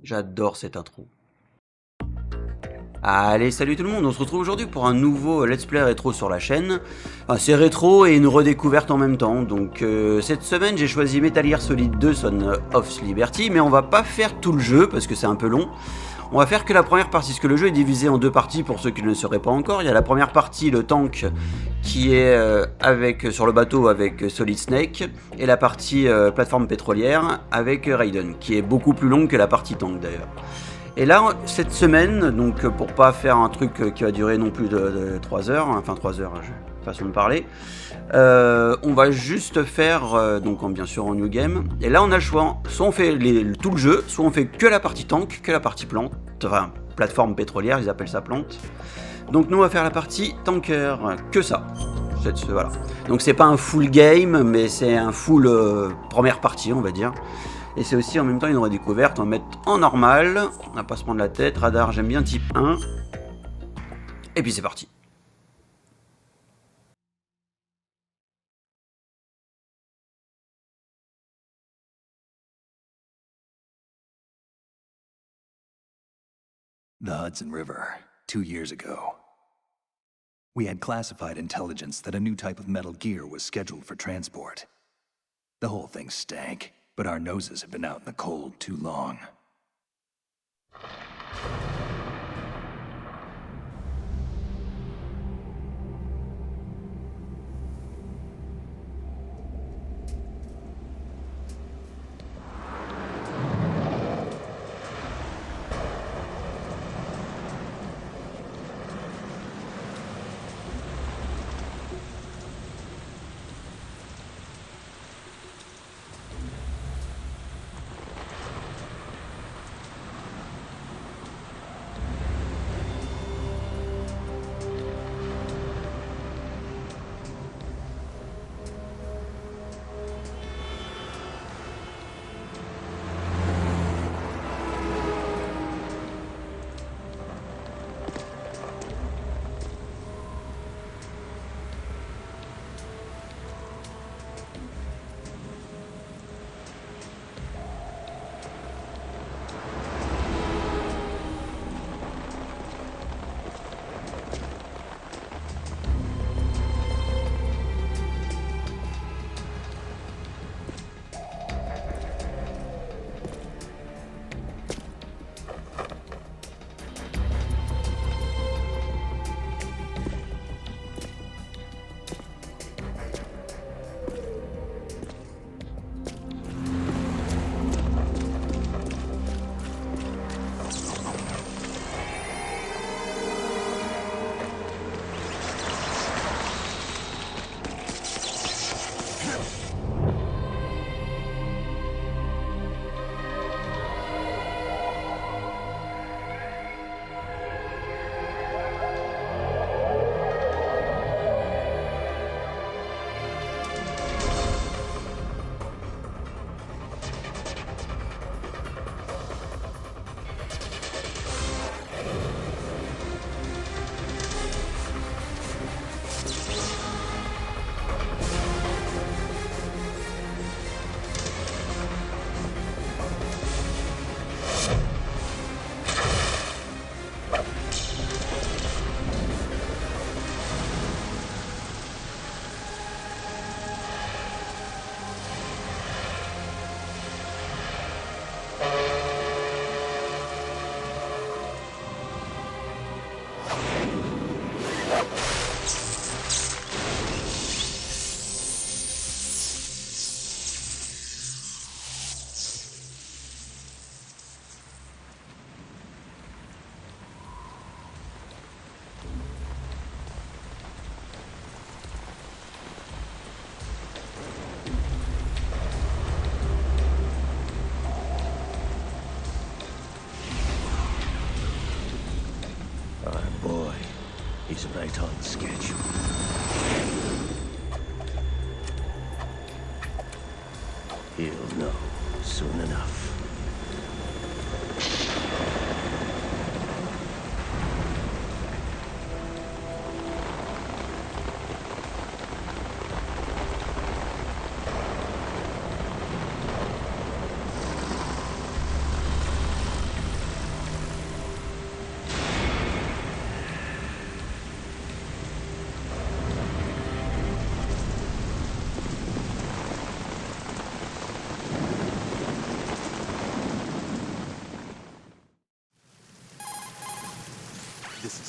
J'adore cette intro. Allez, salut tout le monde, on se retrouve aujourd'hui pour un nouveau Let's Play rétro sur la chaîne. Enfin, c'est rétro et une redécouverte en même temps. Donc cette semaine j'ai choisi Metal Gear Solid 2 Son of Liberty, mais on va pas faire tout le jeu parce que c'est un peu long. On va faire que la première partie, parce que le jeu est divisé en deux parties pour ceux qui ne le sauraient pas encore. Il y a la première partie, le tank, qui est sur le bateau avec Solid Snake, et la partie plateforme pétrolière avec Raiden, qui est beaucoup plus longue que la partie tank d'ailleurs. Et là, cette semaine, donc pour pas faire un truc qui va durer non plus de 3 heures, enfin 3 heures, façon de parler, on va juste faire, donc bien sûr en New Game, et là on a le choix, soit on fait tout le jeu, soit on fait que la partie tank, que la partie plante, enfin plateforme pétrolière, ils appellent ça plante. Donc nous on va faire la partie tanker, que ça. Voilà. Donc c'est pas un full game, mais c'est un full première partie on va dire. Et c'est aussi en même temps une redécouverte, on va mettre en normal, on va pas se prendre la tête, radar j'aime bien type 1, et puis c'est parti. The Hudson River, 2 years ago. We had classified intelligence that a new type of metal gear was scheduled for transport. The whole thing stank, but our noses had been out in the cold too long. He's right on schedule. He'll know soon enough.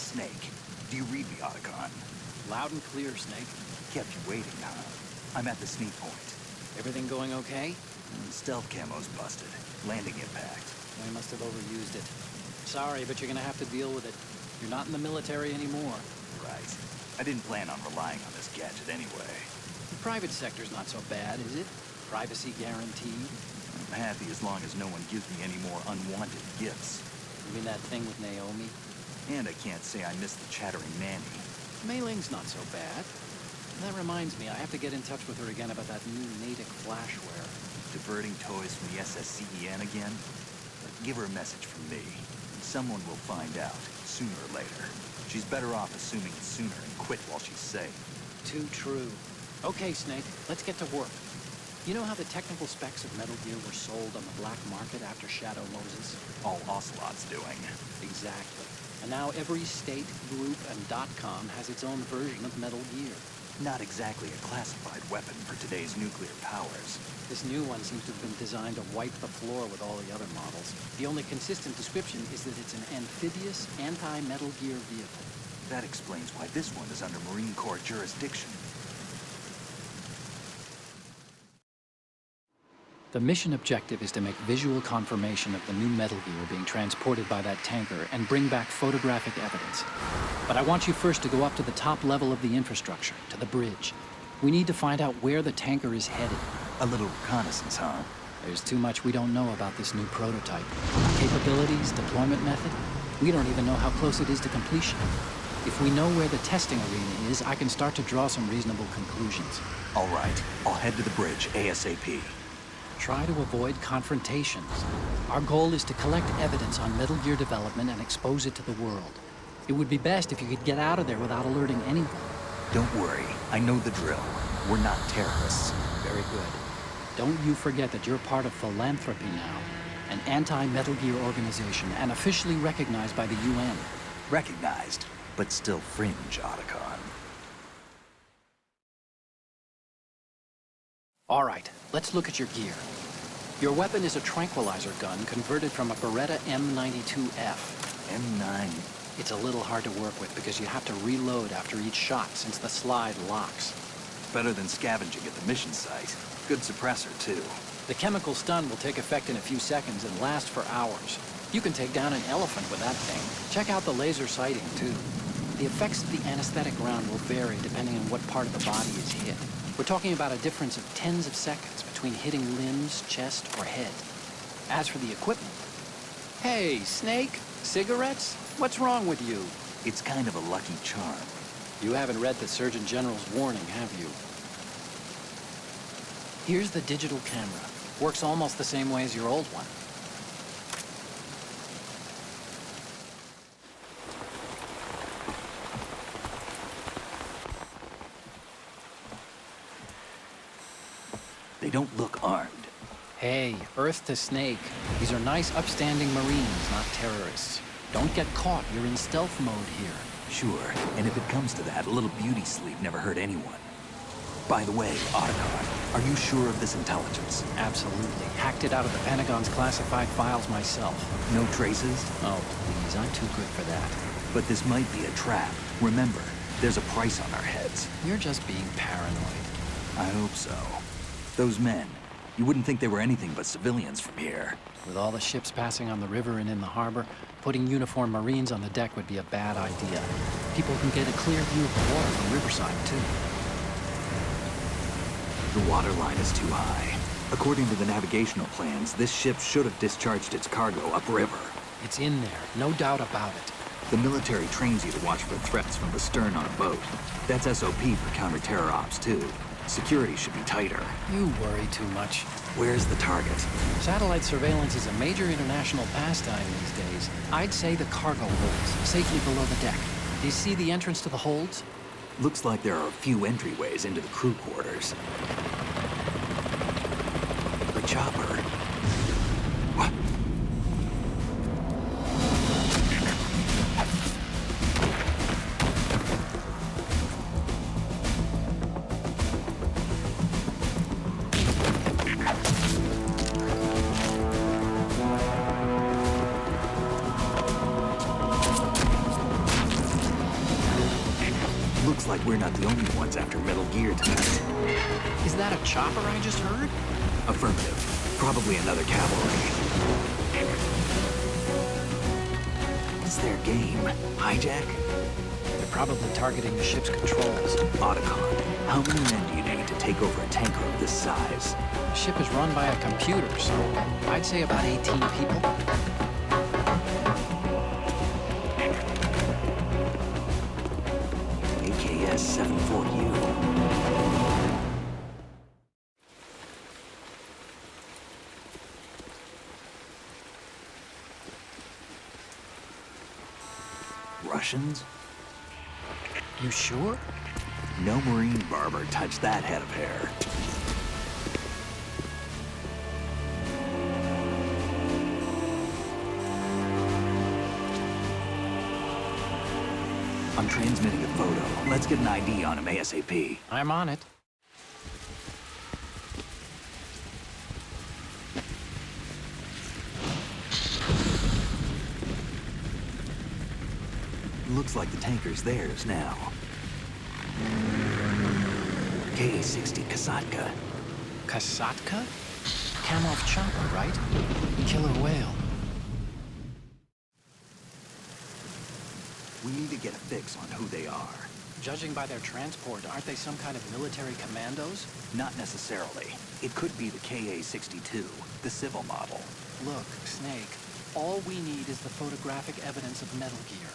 Snake. Do you read me, Otacon? Loud and clear, Snake. Kept you waiting, huh? I'm at the sneak point. Everything going okay? Stealth camo's busted. Landing impact. We must have overused it. Sorry, but you're gonna have to deal with it. You're not in the military anymore. Right. I didn't plan on relying on this gadget anyway. The private sector's not so bad, is it? Privacy guaranteed. I'm happy as long as no one gives me any more unwanted gifts. You mean that thing with Naomi? And I can't say I miss the chattering nanny. Mei Ling's not so bad. That reminds me, I have to get in touch with her again about that new Natick flashware. Diverting toys from the SSCEN again? Give her a message from me. Someone will find out, sooner or later. She's better off assuming it sooner and quit while she's safe. Too true. Okay, Snake, let's get to work. You know how the technical specs of Metal Gear were sold on the black market after Shadow Moses? All Ocelot's doing. Exactly. And now every state, group, and .com has its own version of Metal Gear. Not exactly a classified weapon for today's nuclear powers. This new one seems to have been designed to wipe the floor with all the other models. The only consistent description is that it's an amphibious, anti-Metal Gear vehicle. That explains why this one is under Marine Corps jurisdiction. The mission objective is to make visual confirmation of the new Metal Gear being transported by that tanker and bring back photographic evidence. But I want you first to go up to the top level of the infrastructure, to the bridge. We need to find out where the tanker is headed. A little reconnaissance, huh? There's too much we don't know about this new prototype. Capabilities, deployment method. We don't even know how close it is to completion. If we know where the testing arena is, I can start to draw some reasonable conclusions. All right, I'll head to the bridge ASAP. Try to avoid confrontations. Our goal is to collect evidence on Metal Gear development and expose it to the world. It would be best if you could get out of there without alerting anyone. Don't worry, I know the drill. We're not terrorists. Very good. Don't you forget that you're part of Philanthropy now, an anti-Metal Gear organization and officially recognized by the UN. Recognized, but still fringe, Otacon. All right, let's look at your gear. Your weapon is a tranquilizer gun converted from a Beretta M92F. M9. It's a little hard to work with because you have to reload after each shot since the slide locks. Better than scavenging at the mission site. Good suppressor, too. The chemical stun will take effect in a few seconds and last for hours. You can take down an elephant with that thing. Check out the laser sighting, too. The effects of the anesthetic round will vary depending on what part of the body is hit. We're talking about a difference of tens of seconds between hitting limbs, chest, or head. As for the equipment... Hey, Snake? Cigarettes? What's wrong with you? It's kind of a lucky charm. You haven't read the Surgeon General's warning, have you? Here's the digital camera. Works almost the same way as your old one. They don't look armed. Hey, Earth to Snake. These are nice, upstanding Marines, not terrorists. Don't get caught. You're in stealth mode here. Sure, and if it comes to that, a little beauty sleep never hurt anyone. By the way, Otacon, are you sure of this intelligence? Absolutely. Hacked it out of the Pentagon's classified files myself. No traces? Oh, please, I'm too good for that. But this might be a trap. Remember, there's a price on our heads. You're just being paranoid. I hope so. Those men, you wouldn't think they were anything but civilians from here. With all the ships passing on the river and in the harbor, putting uniformed Marines on the deck would be a bad idea. People can get a clear view of the water from riverside, too. The water line is too high. According to the navigational plans, this ship should have discharged its cargo upriver. It's in there, no doubt about it. The military trains you to watch for threats from the stern on a boat. That's SOP for counter-terror ops, too. Security should be tighter. You worry too much. Where's the target? Satellite surveillance is a major international pastime these days. I'd say the cargo holds, safely below the deck. Do you see the entrance to the holds? Looks like there are a few entryways into the crew quarters. The chopper. What? Looks like we're not the only ones after Metal Gear tonight. Is that a chopper I just heard? Affirmative. Probably another cavalry. What's their game? Hijack? They're probably targeting the ship's controls. Otacon. How many men do you need to take over a tanker of this size? The ship is run by a computer, so I'd say about 18 people. AKS 74U. Russians? You sure? No Marine barber touched that head of hair. I'm transmitting a photo. Let's get an ID on him ASAP. I'm on it. Looks like the tanker's theirs now. KA-60 Kasatka. Kasatka? Kamov chopper, right? Killer whale. We need to get a fix on who they are. Judging by their transport, aren't they some kind of military commandos? Not necessarily. It could be the KA-62, the civil model. Look, Snake, all we need is the photographic evidence of Metal Gear.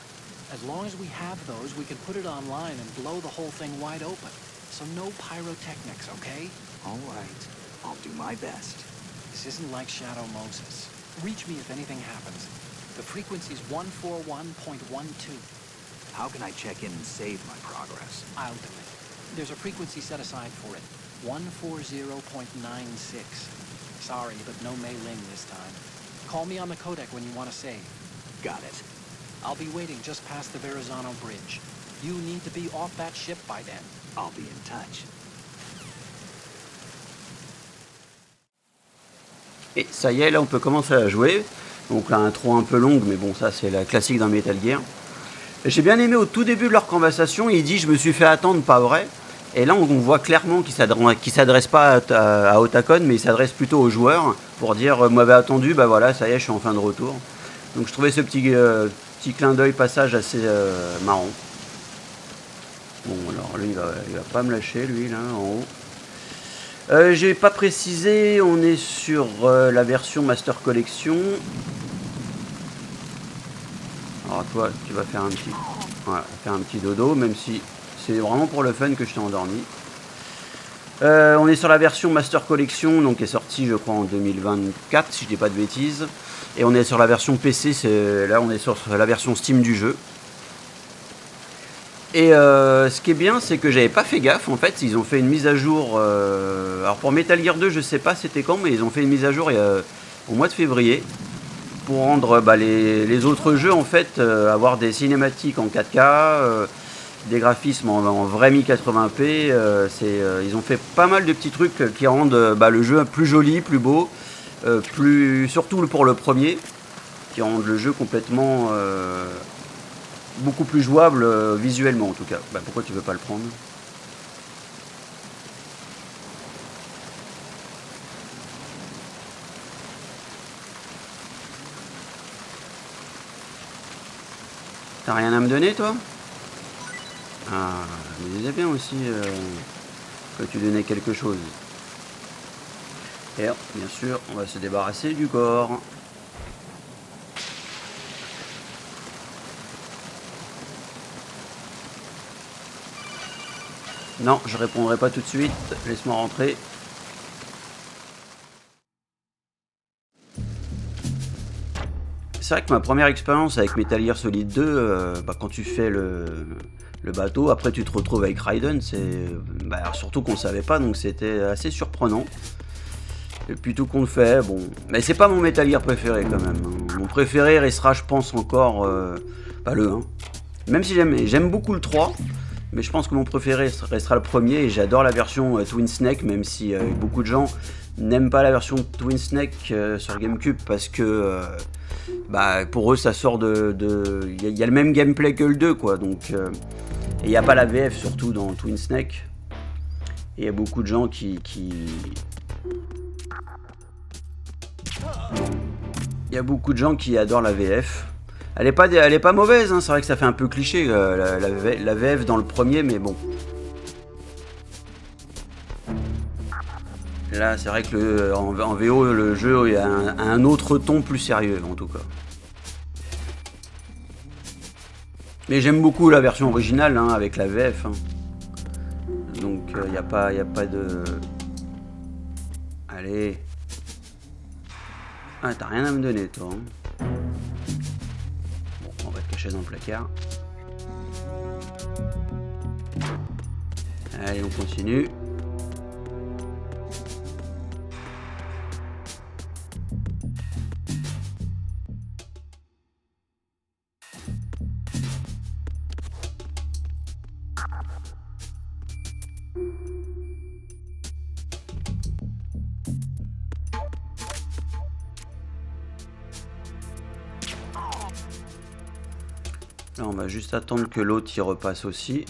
As long as we have those, we can put it online and blow the whole thing wide open. So no pyrotechnics, okay? All right. I'll do my best. This isn't like Shadow Moses. Reach me if anything happens. The frequency's 141.12. How can I check in and save my progress? I'll do it. There's a frequency set aside for it. 140.96. Sorry, but no Mei Ling this time. Call me on the codec when you want to save. Got it. I'll be waiting just past the Verrazano Bridge. You need to be off that ship by then. I'll be in touch. Et ça y est, là on peut commencer à jouer. Donc là, intro un peu longue, mais bon, ça c'est la classique d'un Metal Gear. J'ai bien aimé au tout début de leur conversation, il dit « je me suis fait attendre, pas vrai ». Et là on voit clairement qu'il s'adresse pas à Otacon, mais il s'adresse plutôt aux joueurs pour dire « m'avez attendu, bah voilà, ça y est, je suis en fin de retour ». Donc je trouvais ce petit clin d'œil passage assez marrant. Bon alors lui il va pas me lâcher lui là en haut. J'ai pas précisé, on est sur la version Master Collection. Alors toi tu vas faire un petit dodo, même si c'est vraiment pour le fun que je t'ai endormi. On est sur la version Master Collection, donc qui est sortie je crois en 2024 si je dis pas de bêtises. Et on est sur la version PC, là on est sur la version Steam du jeu. Et ce qui est bien, c'est que j'avais pas fait gaffe, en fait, ils ont fait une mise à jour, alors pour Metal Gear 2, je sais pas c'était quand, mais ils ont fait une mise à jour au mois de février, pour rendre les autres jeux, en fait, avoir des cinématiques en 4K, des graphismes en vrai 1080p, ils ont fait pas mal de petits trucs qui rendent le jeu plus joli, plus beau, surtout pour le premier, qui rendent le jeu complètement beaucoup plus jouable visuellement en tout cas. Pourquoi tu veux pas le prendre? T'as rien à me donner toi? Ah, je me disais bien aussi que tu donnais quelque chose. Et bien sûr, on va se débarrasser du corps. Non, je répondrai pas tout de suite. Laisse-moi rentrer. C'est vrai que ma première expérience avec Metal Gear Solid 2, quand tu fais le bateau, après tu te retrouves avec Raiden, surtout qu'on savait pas, donc c'était assez surprenant. Et puis tout compte fait, bon, mais c'est pas mon Metal Gear préféré quand même. Mon préféré restera, je pense, encore le 1. Même si j'aime beaucoup le 3, mais je pense que mon préféré restera le premier, et j'adore la version Twin Snake, même si beaucoup de gens n'aiment pas la version Twin Snake sur GameCube parce que pour eux ça sort il y a le même gameplay que le 2 quoi, donc Et il n'y a pas la VF surtout dans Twin Snake. Et il y a beaucoup de gens qui... Il y a beaucoup de gens qui adorent la VF. Elle est pas mauvaise, hein. C'est vrai que ça fait un peu cliché la VF dans le premier, mais bon. Là, c'est vrai que en VO, le jeu a un autre ton plus sérieux, en tout cas. Mais j'aime beaucoup la version originale, hein, avec la VF. Hein. Donc, il n'y a pas de... Allez. Ah, t'as rien à me donner, toi. Hein. Bon, on va te cacher dans le placard. Allez, on continue. Là, on va juste attendre que l'autre y repasse aussi.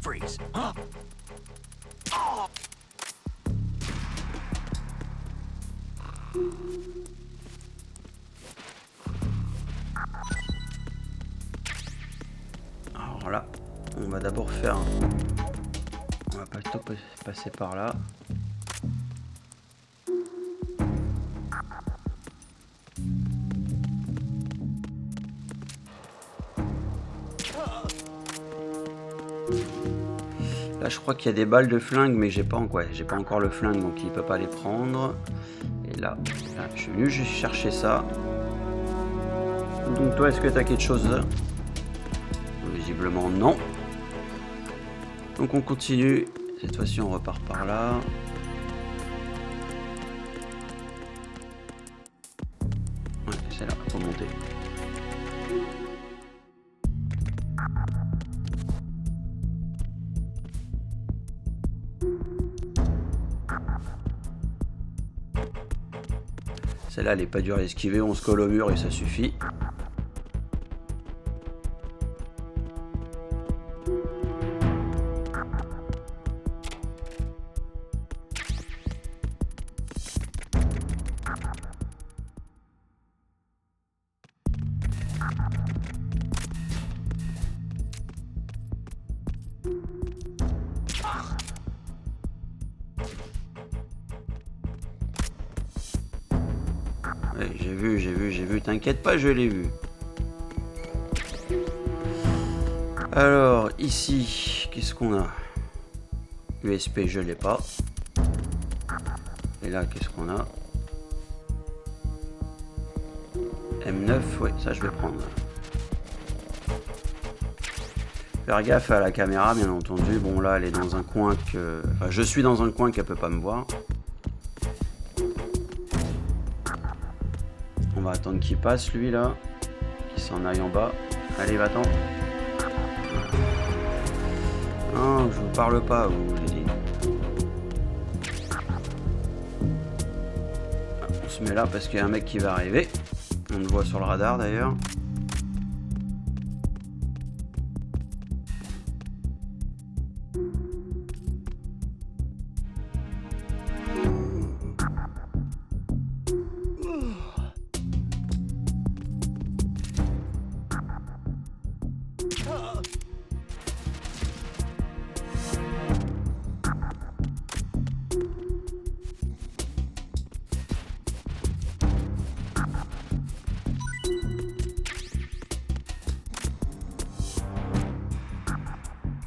Freeze. Alors là, on va d'abord faire... On va plutôt passer par là. Là, je crois qu'il y a des balles de flingue, mais j'ai pas encore le flingue, donc il peut pas les prendre. Et là, je suis venu juste chercher ça. Donc toi, est-ce que tu as quelque chose? Visiblement non. Donc on continue. Cette fois-ci, on repart par là. Ouais, c'est là, faut monter. Celle-là, elle est pas dure à esquiver, on se colle au mur et ça suffit. Ouais, j'ai vu, t'inquiète pas, je l'ai vu. Alors, ici, qu'est-ce qu'on a? USP, je l'ai pas. Et là, qu'est-ce qu'on a? M9, ouais, ça je vais prendre. Faire gaffe à la caméra, bien entendu. Bon, là, elle est dans un coin que... Enfin, je suis dans un coin qu'elle peut pas me voir. On va attendre qu'il passe, lui, là. Qu'il s'en aille en bas. Allez, va-t'en. Non, je vous parle pas, vous, j'ai dit. On se met là parce qu'il y a un mec qui va arriver. On le voit sur le radar, d'ailleurs.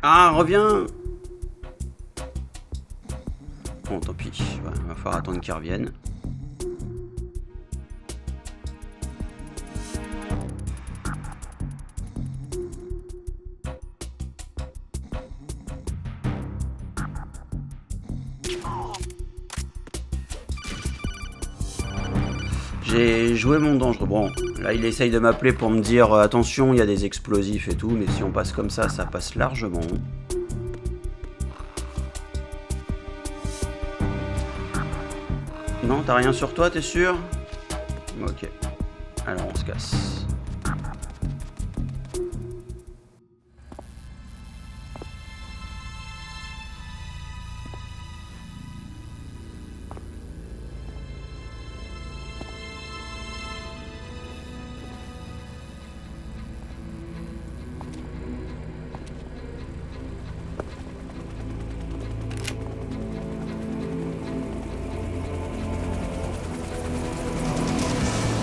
Ah, reviens! Bon, tant pis. Il va falloir attendre qu'il revienne. J'ai joué mon dangereux. Bon, là il essaye de m'appeler pour me dire attention, il y a des explosifs et tout, mais si on passe comme ça passe largement. Non, t'as rien sur toi, t'es sûr? Ok. Alors on se casse.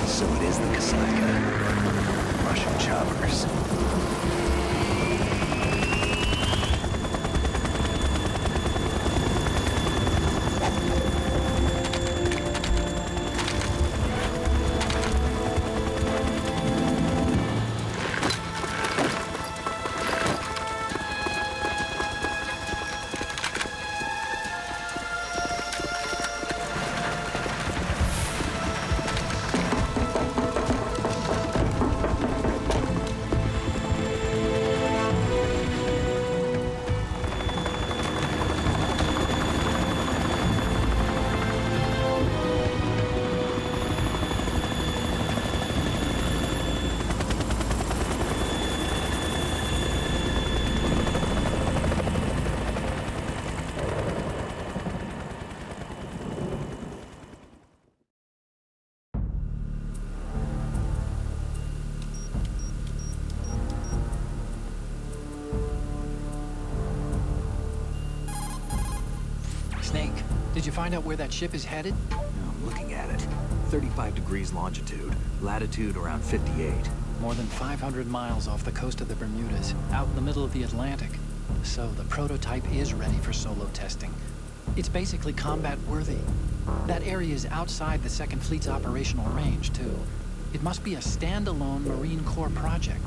So it is the Kaslaka. Russian choppers. Snake, did you find out where that ship is headed? I'm looking at it. 35 degrees longitude, latitude around 58. More than 500 miles off the coast of the Bermudas, out in the middle of the Atlantic. So the prototype is ready for solo testing. It's basically combat worthy. That area is outside the Second Fleet's operational range, too. It must be a standalone Marine Corps project,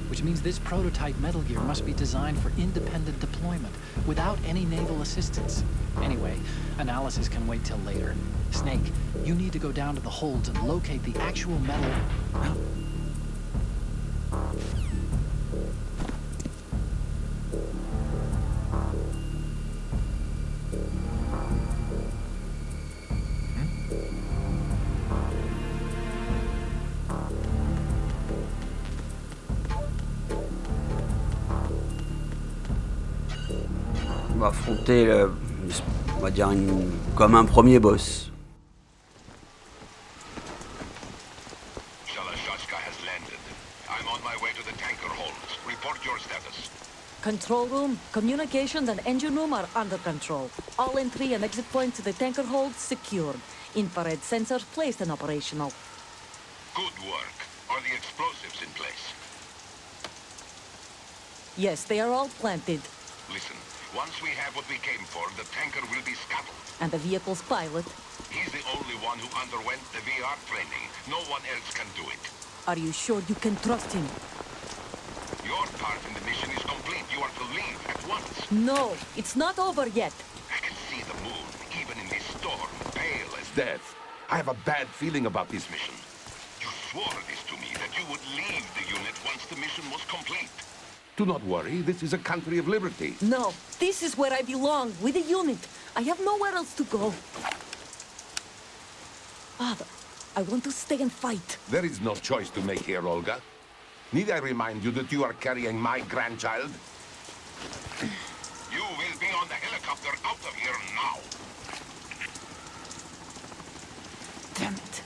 which means this prototype Metal Gear must be designed for independent deployment, without any naval assistance. Anyway, analysis can wait till later. Snake, you need to go down to the holds and locate the actual metal... On va affronter, on va dire, comme un premier boss. Shalashashka has landed. I'm on my way to the tanker holds. Report your status. Control room, communications and engine room are under control. All entry and exit points to the tanker hold secured. Infrared sensors placed and operational. Good work. Are the explosives in place? Yes, they are all planted. Listen, once we have what we came for, the tanker will be scuttled. And the vehicle's pilot. He's the only one who underwent the VR training. No one else can do it. Are you sure you can trust him? Your part in the mission is complete. You are to leave at once. No, it's not over yet. I can see the moon, even in this storm, pale as death. I have a bad feeling about this mission. You swore this to me, that you would leave the unit once the mission was complete. Do not worry, this is a country of liberty. No, this is where I belong, with the unit. I have nowhere else to go. Father, I want to stay and fight. There is no choice to make here, Olga. Need I remind you that you are carrying my grandchild? You will be on the helicopter out of here now. Damn it.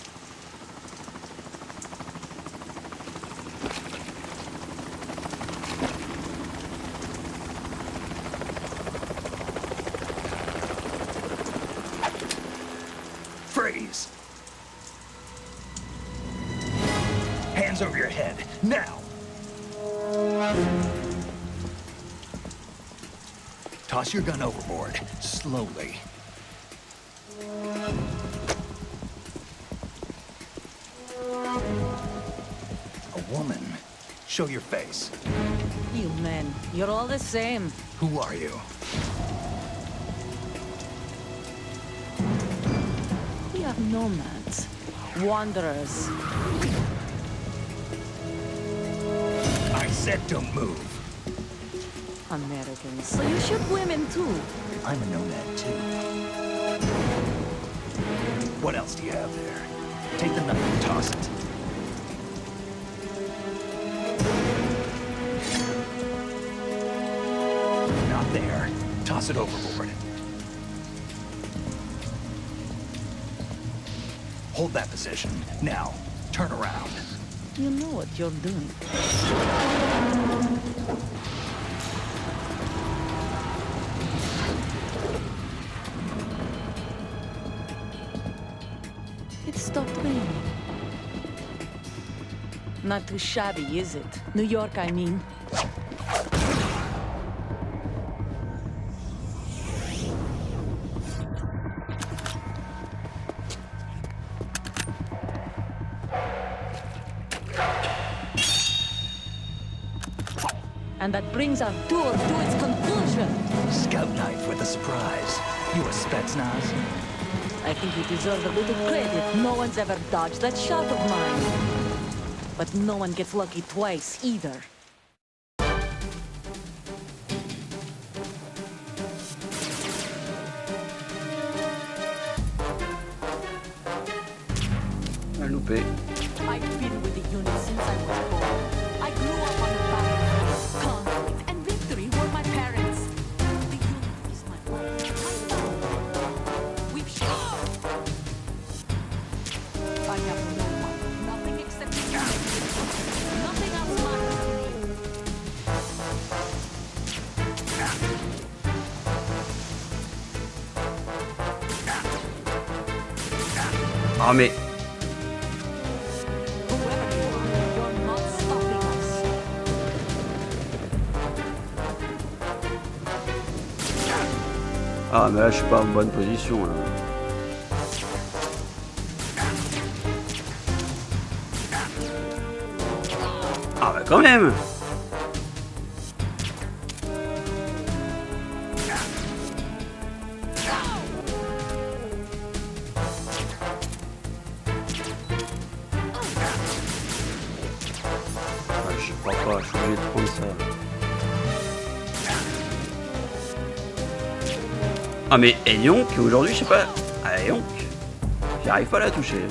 Freeze! Hands over your head, now! Toss your gun overboard, slowly. A woman. Show your face. You men, you're all the same. Who are you? We are nomads. Wanderers. I said don't move. Americans. So you shoot women too. I'm a nomad too. What else do you have there? Take the knife and toss it. Not there. Toss it overboard. Hold that position. Now, turn around. You know what you're doing. It stopped raining. Not too shabby, is it? New York, I mean. And that brings our tour to its conclusion. Scout knife with a surprise. You a Spetsnaz? I think you deserve a little credit. No one's ever dodged that shot of mine. But no one gets lucky twice, either. Loupé. I've been with the unit since I was born. I grew up on the battlefield. Conflict and victory were my parents. The unit is my life. My family. We've shared. I have no one. Nothing except the unit. Nothing else matters to me. Ah mais... Whoever you are, you're not stopping us. Ah mais là je suis pas en bonne position là. Ah bah quand même. Je crois pas, je suis obligé de prendre ça. Ah mais Yonk, aujourd'hui je sais pas. Ah Yonk, j'arrive pas à la toucher.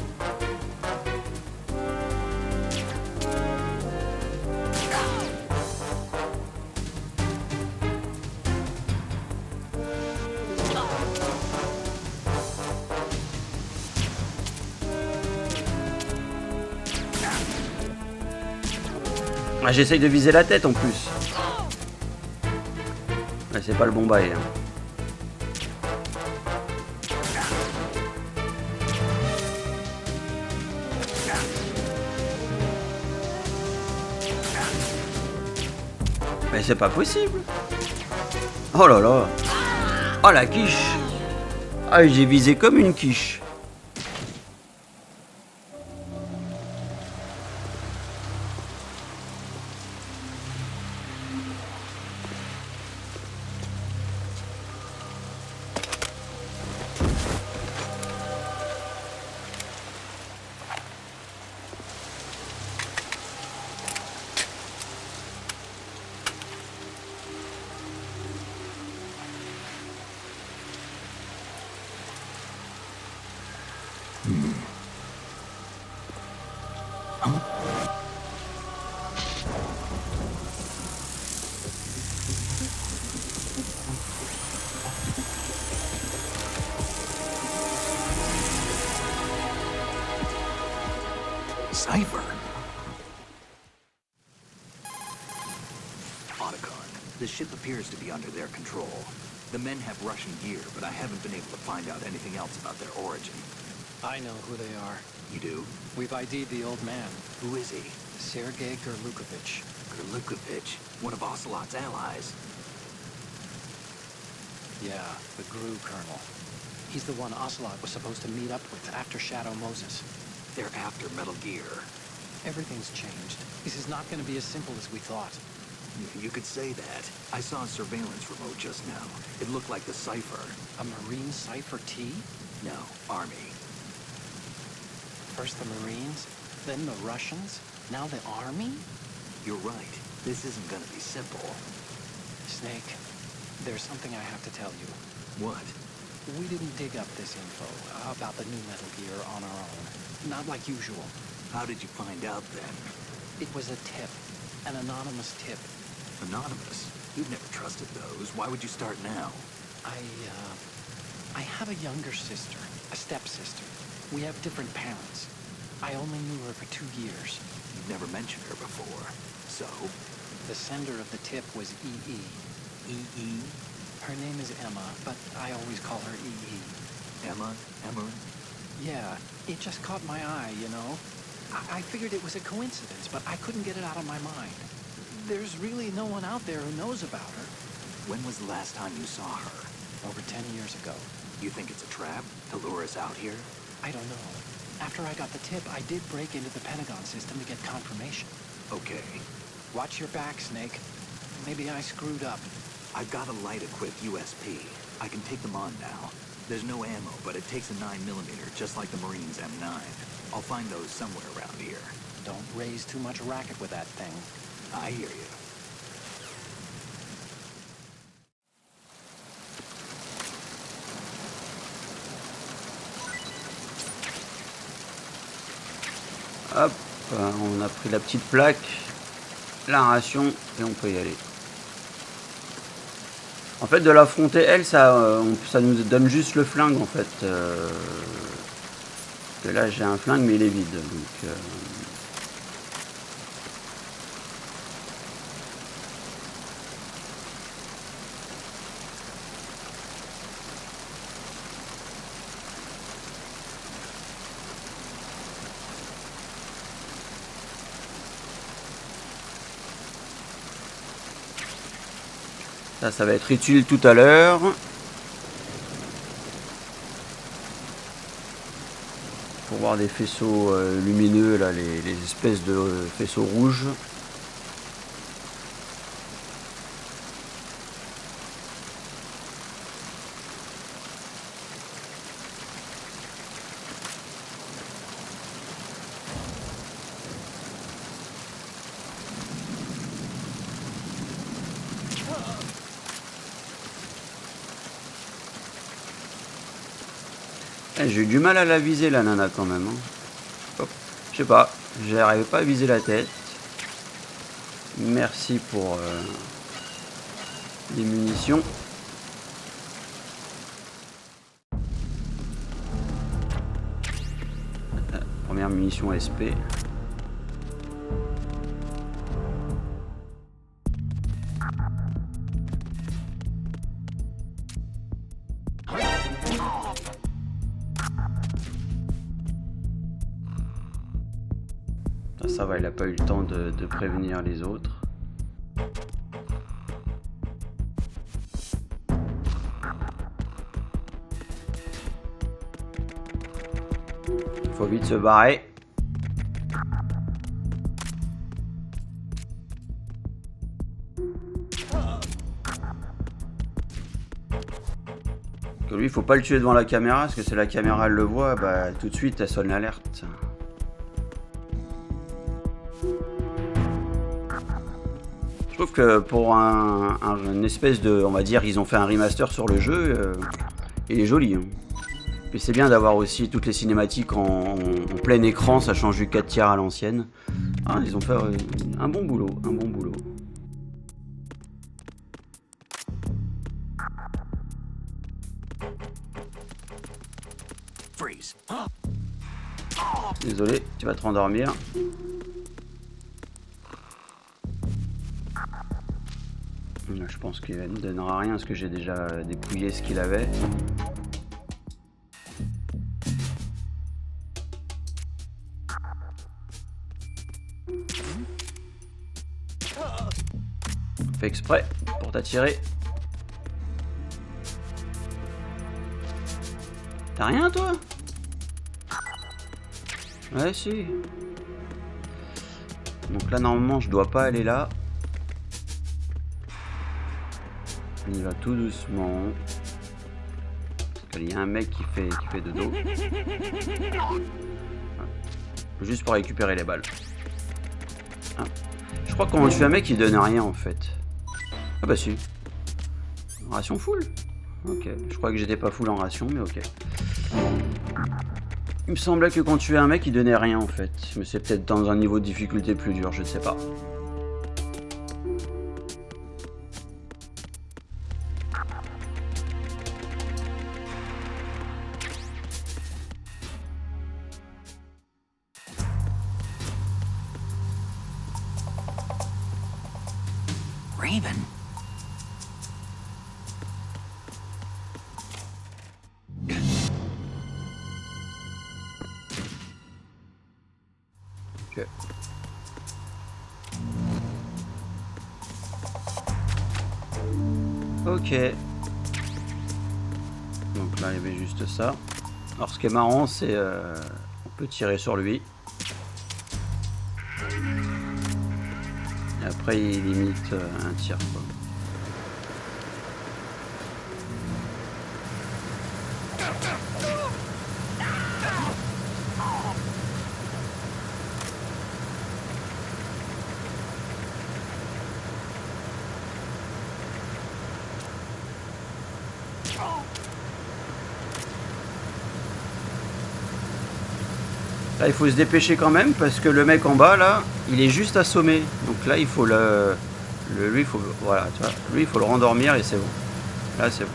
Ah, j'essaye de viser la tête en plus. Ouais, c'est pas le bon bail. Hein. Mais c'est pas possible. Oh là là. Oh la quiche. Ah, j'ai visé comme une quiche. Cipher. Otacon, the ship appears to be under their control. The men have Russian gear, but I haven't been able to find out anything else about their origin. I know who they are. You do? We've ID'd the old man, Who is he? Sergei Gerlukovich. Gerlukovich, one of Ocelot's allies. Yeah, the GRU colonel. He's the one Ocelot was supposed to meet up with after Shadow Moses. They're after Metal Gear. Everything's changed. This is not going to be as simple as we thought. You could say that. I saw a surveillance remote just now. It looked like the Cipher. A Marine Cipher T? No, Army. First the Marines, then the Russians, now the Army? You're right. This isn't gonna be simple. Snake, there's something I have to tell you. What? We didn't dig up this info about the new Metal Gear on our own. Not like usual. How did you find out then? It was a tip. An anonymous tip. Anonymous? You've never trusted those. Why would you start now? I have a younger sister, a stepsister. We have different parents. I only knew her for 2 years. You've never mentioned her before. So? The sender of the tip was E.E. E.E.? Her name is Emma, but I always call her E.E. Emma? Emery? Yeah, it just caught my eye, you know? I figured it was a coincidence, but I couldn't get it out of my mind. There's really no one out there who knows about her. When was the last time you saw her? Over 10 years ago. You think it's a trap to lure us out here? I don't know. After I got the tip, I did break into the Pentagon system to get confirmation. Okay. Watch your back, Snake. Maybe I screwed up. I've got a light-equipped USP. I can take them on now. There's no ammo, but it takes a 9mm, just like the Marines' M9. I'll find those somewhere around here. Don't raise too much racket with that thing. I hear you. Hop, on a pris la petite plaque, la ration, et on peut y aller. En fait, de l'affronter elle, ça nous donne juste le flingue en fait. Que là, j'ai un flingue, mais il est vide. Donc, ça va être utile tout à l'heure. Pour voir des faisceaux lumineux, là, les espèces de faisceaux rouges. J'ai eu du mal à la viser la nana quand même. Hein. Je sais pas, j'arrivais pas à viser la tête. Merci pour les munitions. Première munition SP. Ça va, il n'a pas eu le temps de prévenir les autres. Faut vite se barrer. Que lui, faut pas le tuer devant la caméra, parce que si la caméra elle le voit, bah tout de suite elle sonne l'alerte. Je trouve que pour une espèce de, on va dire, ils ont fait un remaster sur le jeu, il est joli. Hein. Puis c'est bien d'avoir aussi toutes les cinématiques en plein écran, ça change du 4 tiers à l'ancienne. Ah, ils ont fait un bon boulot, un bon boulot. Freeze. Désolé, tu vas te rendormir. Je pense qu'il ne me donnera rien parce que j'ai déjà dépouillé ce qu'il avait. Fait exprès pour t'attirer. T'as rien toi? Ouais si. Donc là normalement je dois pas aller là. On y va tout doucement. Parce qu'il y a un mec qui fait dodo. Juste pour récupérer les balles. Ah. Je crois que quand on tue un mec, il donne rien en fait. Ah bah si. Ration full. Ok. Je crois que j'étais pas full en ration, mais ok. Il me semblait que quand tu tuais un mec, il donnait rien en fait. Mais c'est peut-être dans un niveau de difficulté plus dur, je sais pas. Raven? Ok. Ok. Donc là, il y avait juste ça. Alors, ce qui est marrant, c'est on peut tirer sur lui. Et après, il limite un tir, quoi. Là, il faut se dépêcher quand même parce que le mec en bas, là, il est juste assommé. Donc là, il faut lui, il faut, voilà, tu vois, lui, il faut le rendormir et c'est bon. Là, c'est bon.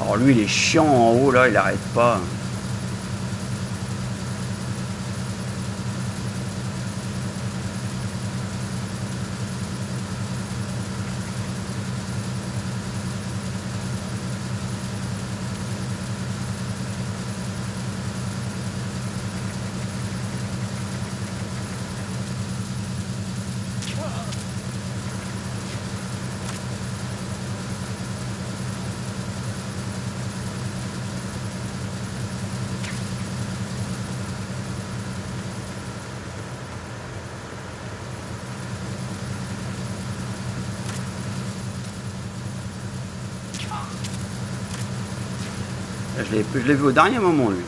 Alors lui, il est chiant en haut, là, il arrête pas. Je l'ai vu au dernier moment, lui.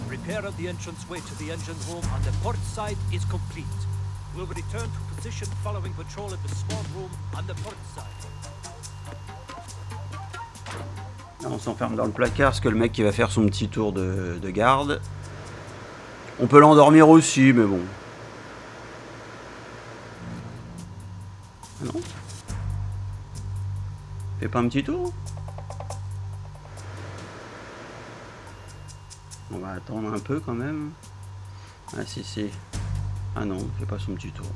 Repair of the entranceway to the engine room on the port side is complete. We'll return to position following patrol at the small room on the port side. Là, on s'enferme dans le placard parce que le mec qui va faire son petit tour de garde. On peut l'endormir aussi, mais bon. Ah non? Fais pas un petit tour? On va attendre un peu quand même. Ah si si. Ah non, il fait pas son petit tour.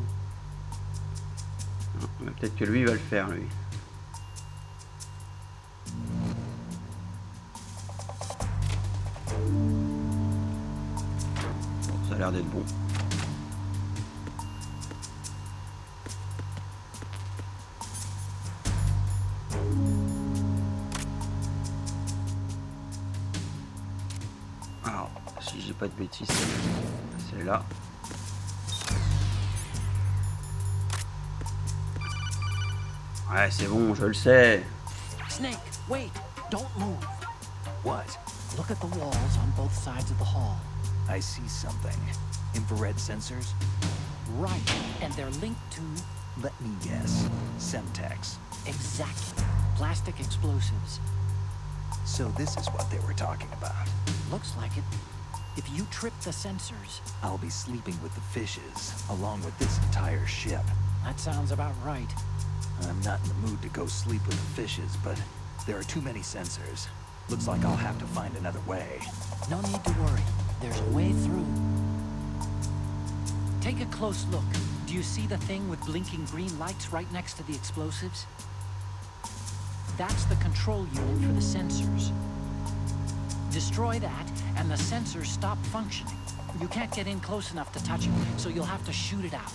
Peut-être que lui il va le faire lui. Bon, ça a l'air d'être bon. Alors, si j'ai pas de bêtises, c'est là. Ouais, c'est bon, je le sais. Snake, wait! Don't move. What? Look at the walls on both sides of the hall. I see something. Infrared sensors? Right, and they're linked to... Let me guess. Semtex. Exactly. Plastic explosives. So this is what they were talking about. Looks like it. If you trip the sensors... I'll be sleeping with the fishes, along with this entire ship. That sounds about right. I'm not in the mood to go sleep with the fishes, but there are too many sensors. Looks like I'll have to find another way. No need to worry. There's a way through. Take a close look. Do you see the thing with blinking green lights right next to the explosives? That's the control unit for the sensors. Destroy that, and the sensors stop functioning. You can't get in close enough to touch it, so you'll have to shoot it out.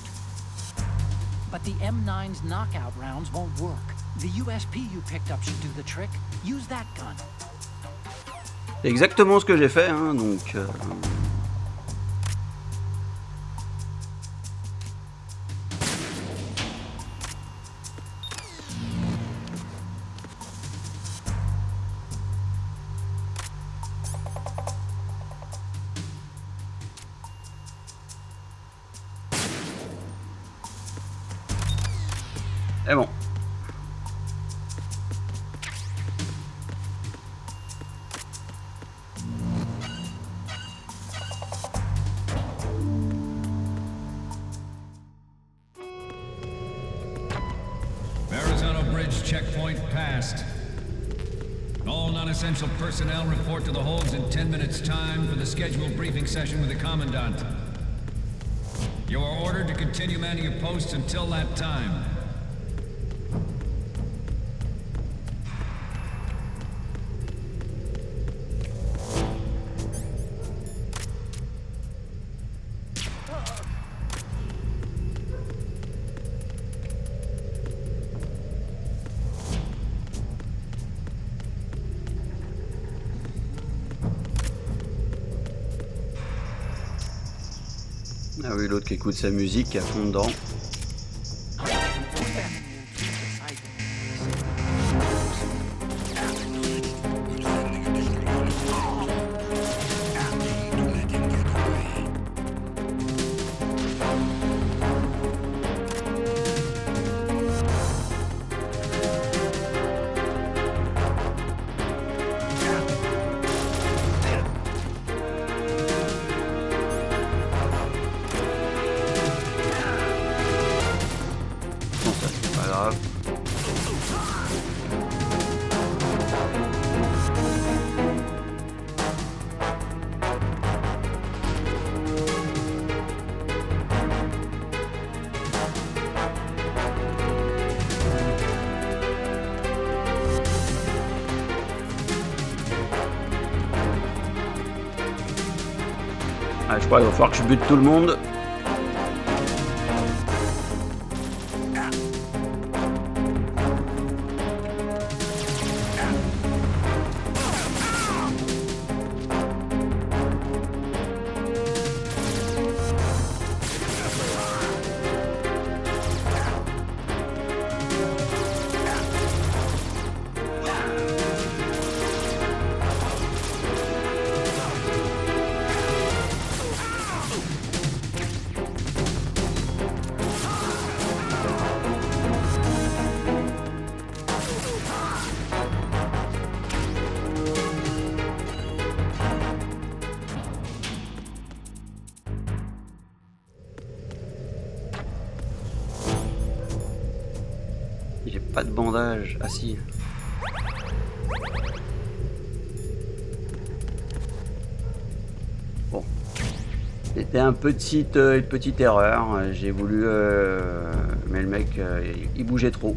But the M9's knockout rounds won't work. The USP you picked up should do the trick. Use that gun. C'est exactement ce que j'ai fait, hein, donc... C'est bon. Verrazano Bridge checkpoint passed. All non-essential personnel report to the holds in 10 minutes' time for the scheduled briefing session with the Commandant. You are ordered to continue manning your posts until that time. Ah oui, l'autre qui écoute sa musique à fond dedans. Ah, je crois qu'il va falloir que je bute tout le monde. J'ai pas de bandage. Ah si. Bon. C'était une petite erreur. J'ai voulu... mais le mec, il bougeait trop.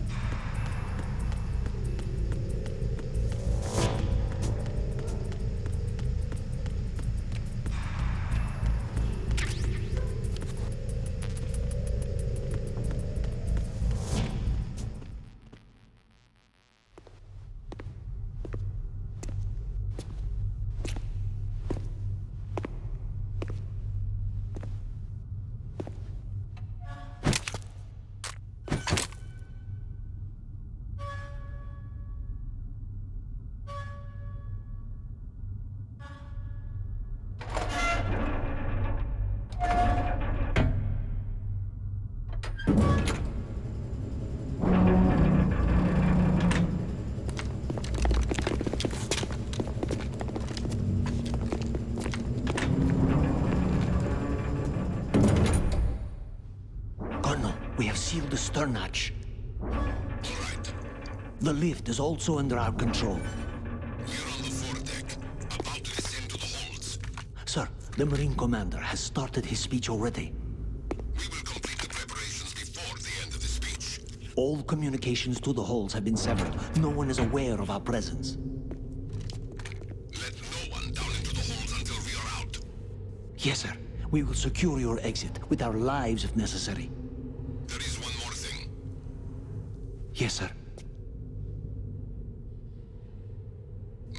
We have sealed the stern hatch. The lift is also under our control. We're on the foredeck, about to descend to the holds. Sir, the Marine commander has started his speech already. All communications to the holds have been severed. No one is aware of our presence. Let no one down into the holes until we are out. Yes, sir. We will secure your exit with our lives if necessary. There is one more thing. Yes, sir.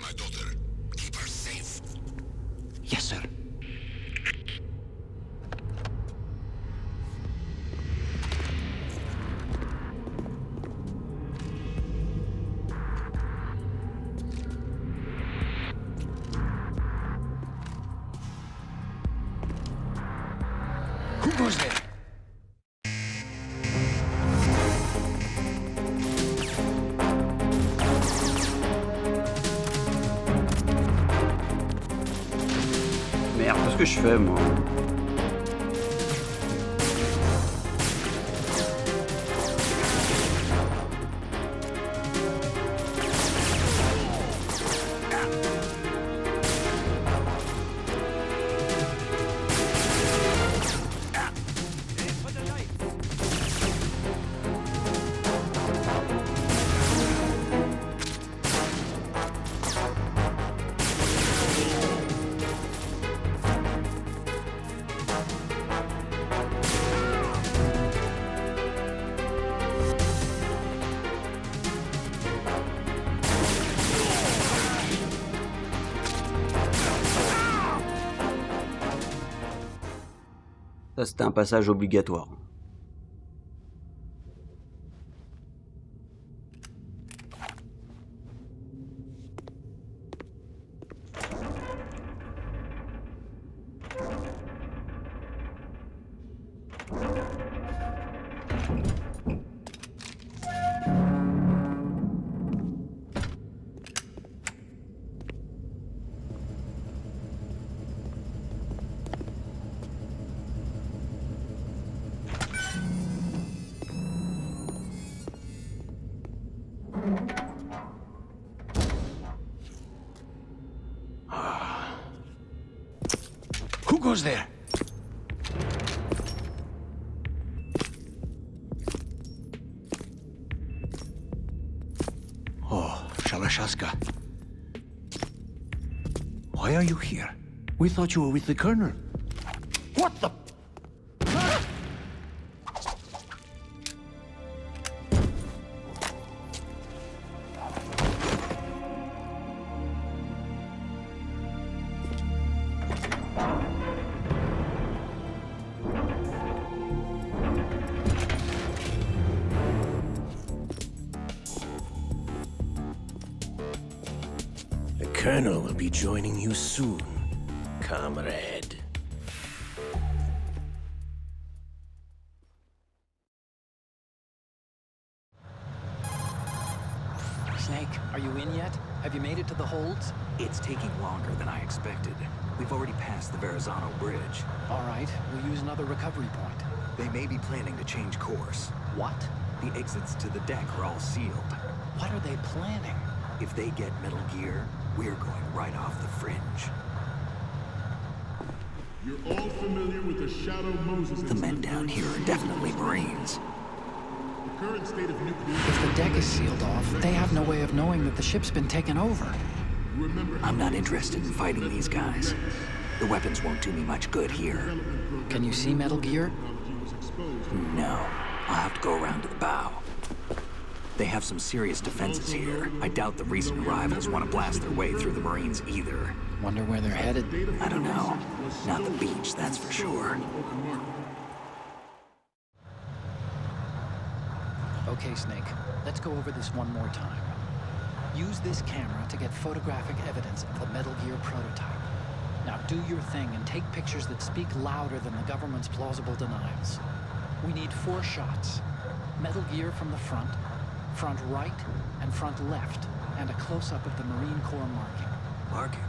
My daughter, keep her safe. Yes, sir. Who goes there? Merde, qu'est-ce que je fais, moi? For the lights. Ça, c'était un passage obligatoire. Who goes there? Oh, Shalashaska. Why are you here? We thought you were with the Colonel. What the? The Colonel will be joining you soon, comrade. Snake, are you in yet? Have you made it to the holds? It's taking longer than I expected. We've already passed the Verrazano Bridge. All right, we'll use another recovery point. They may be planning to change course. What? The exits to the deck are all sealed. What are they planning? If they get Metal Gear, we're going right off the fringe. You're all familiar with the Shadow Moses The men down here are definitely Marines. The current state of nuclear... If the deck is sealed off, they have no way of knowing that the ship's been taken over. Remember, I'm not interested in fighting these guys. The weapons won't do me much good here. Can you see Metal Gear? No. I'll have to go around to the bow. They have some serious defenses here. I doubt the recent arrivals want to blast their way through the Marines either. Wonder where they're headed. I don't know. Not the beach, that's for sure. Okay, Snake, let's go over this one more time. Use this camera to get photographic evidence of the Metal Gear prototype. Now do your thing and take pictures that speak louder than the government's plausible denials. We need 4 shots. Metal Gear from the front right, and front left, and a close-up of the Marine Corps marking. Marking?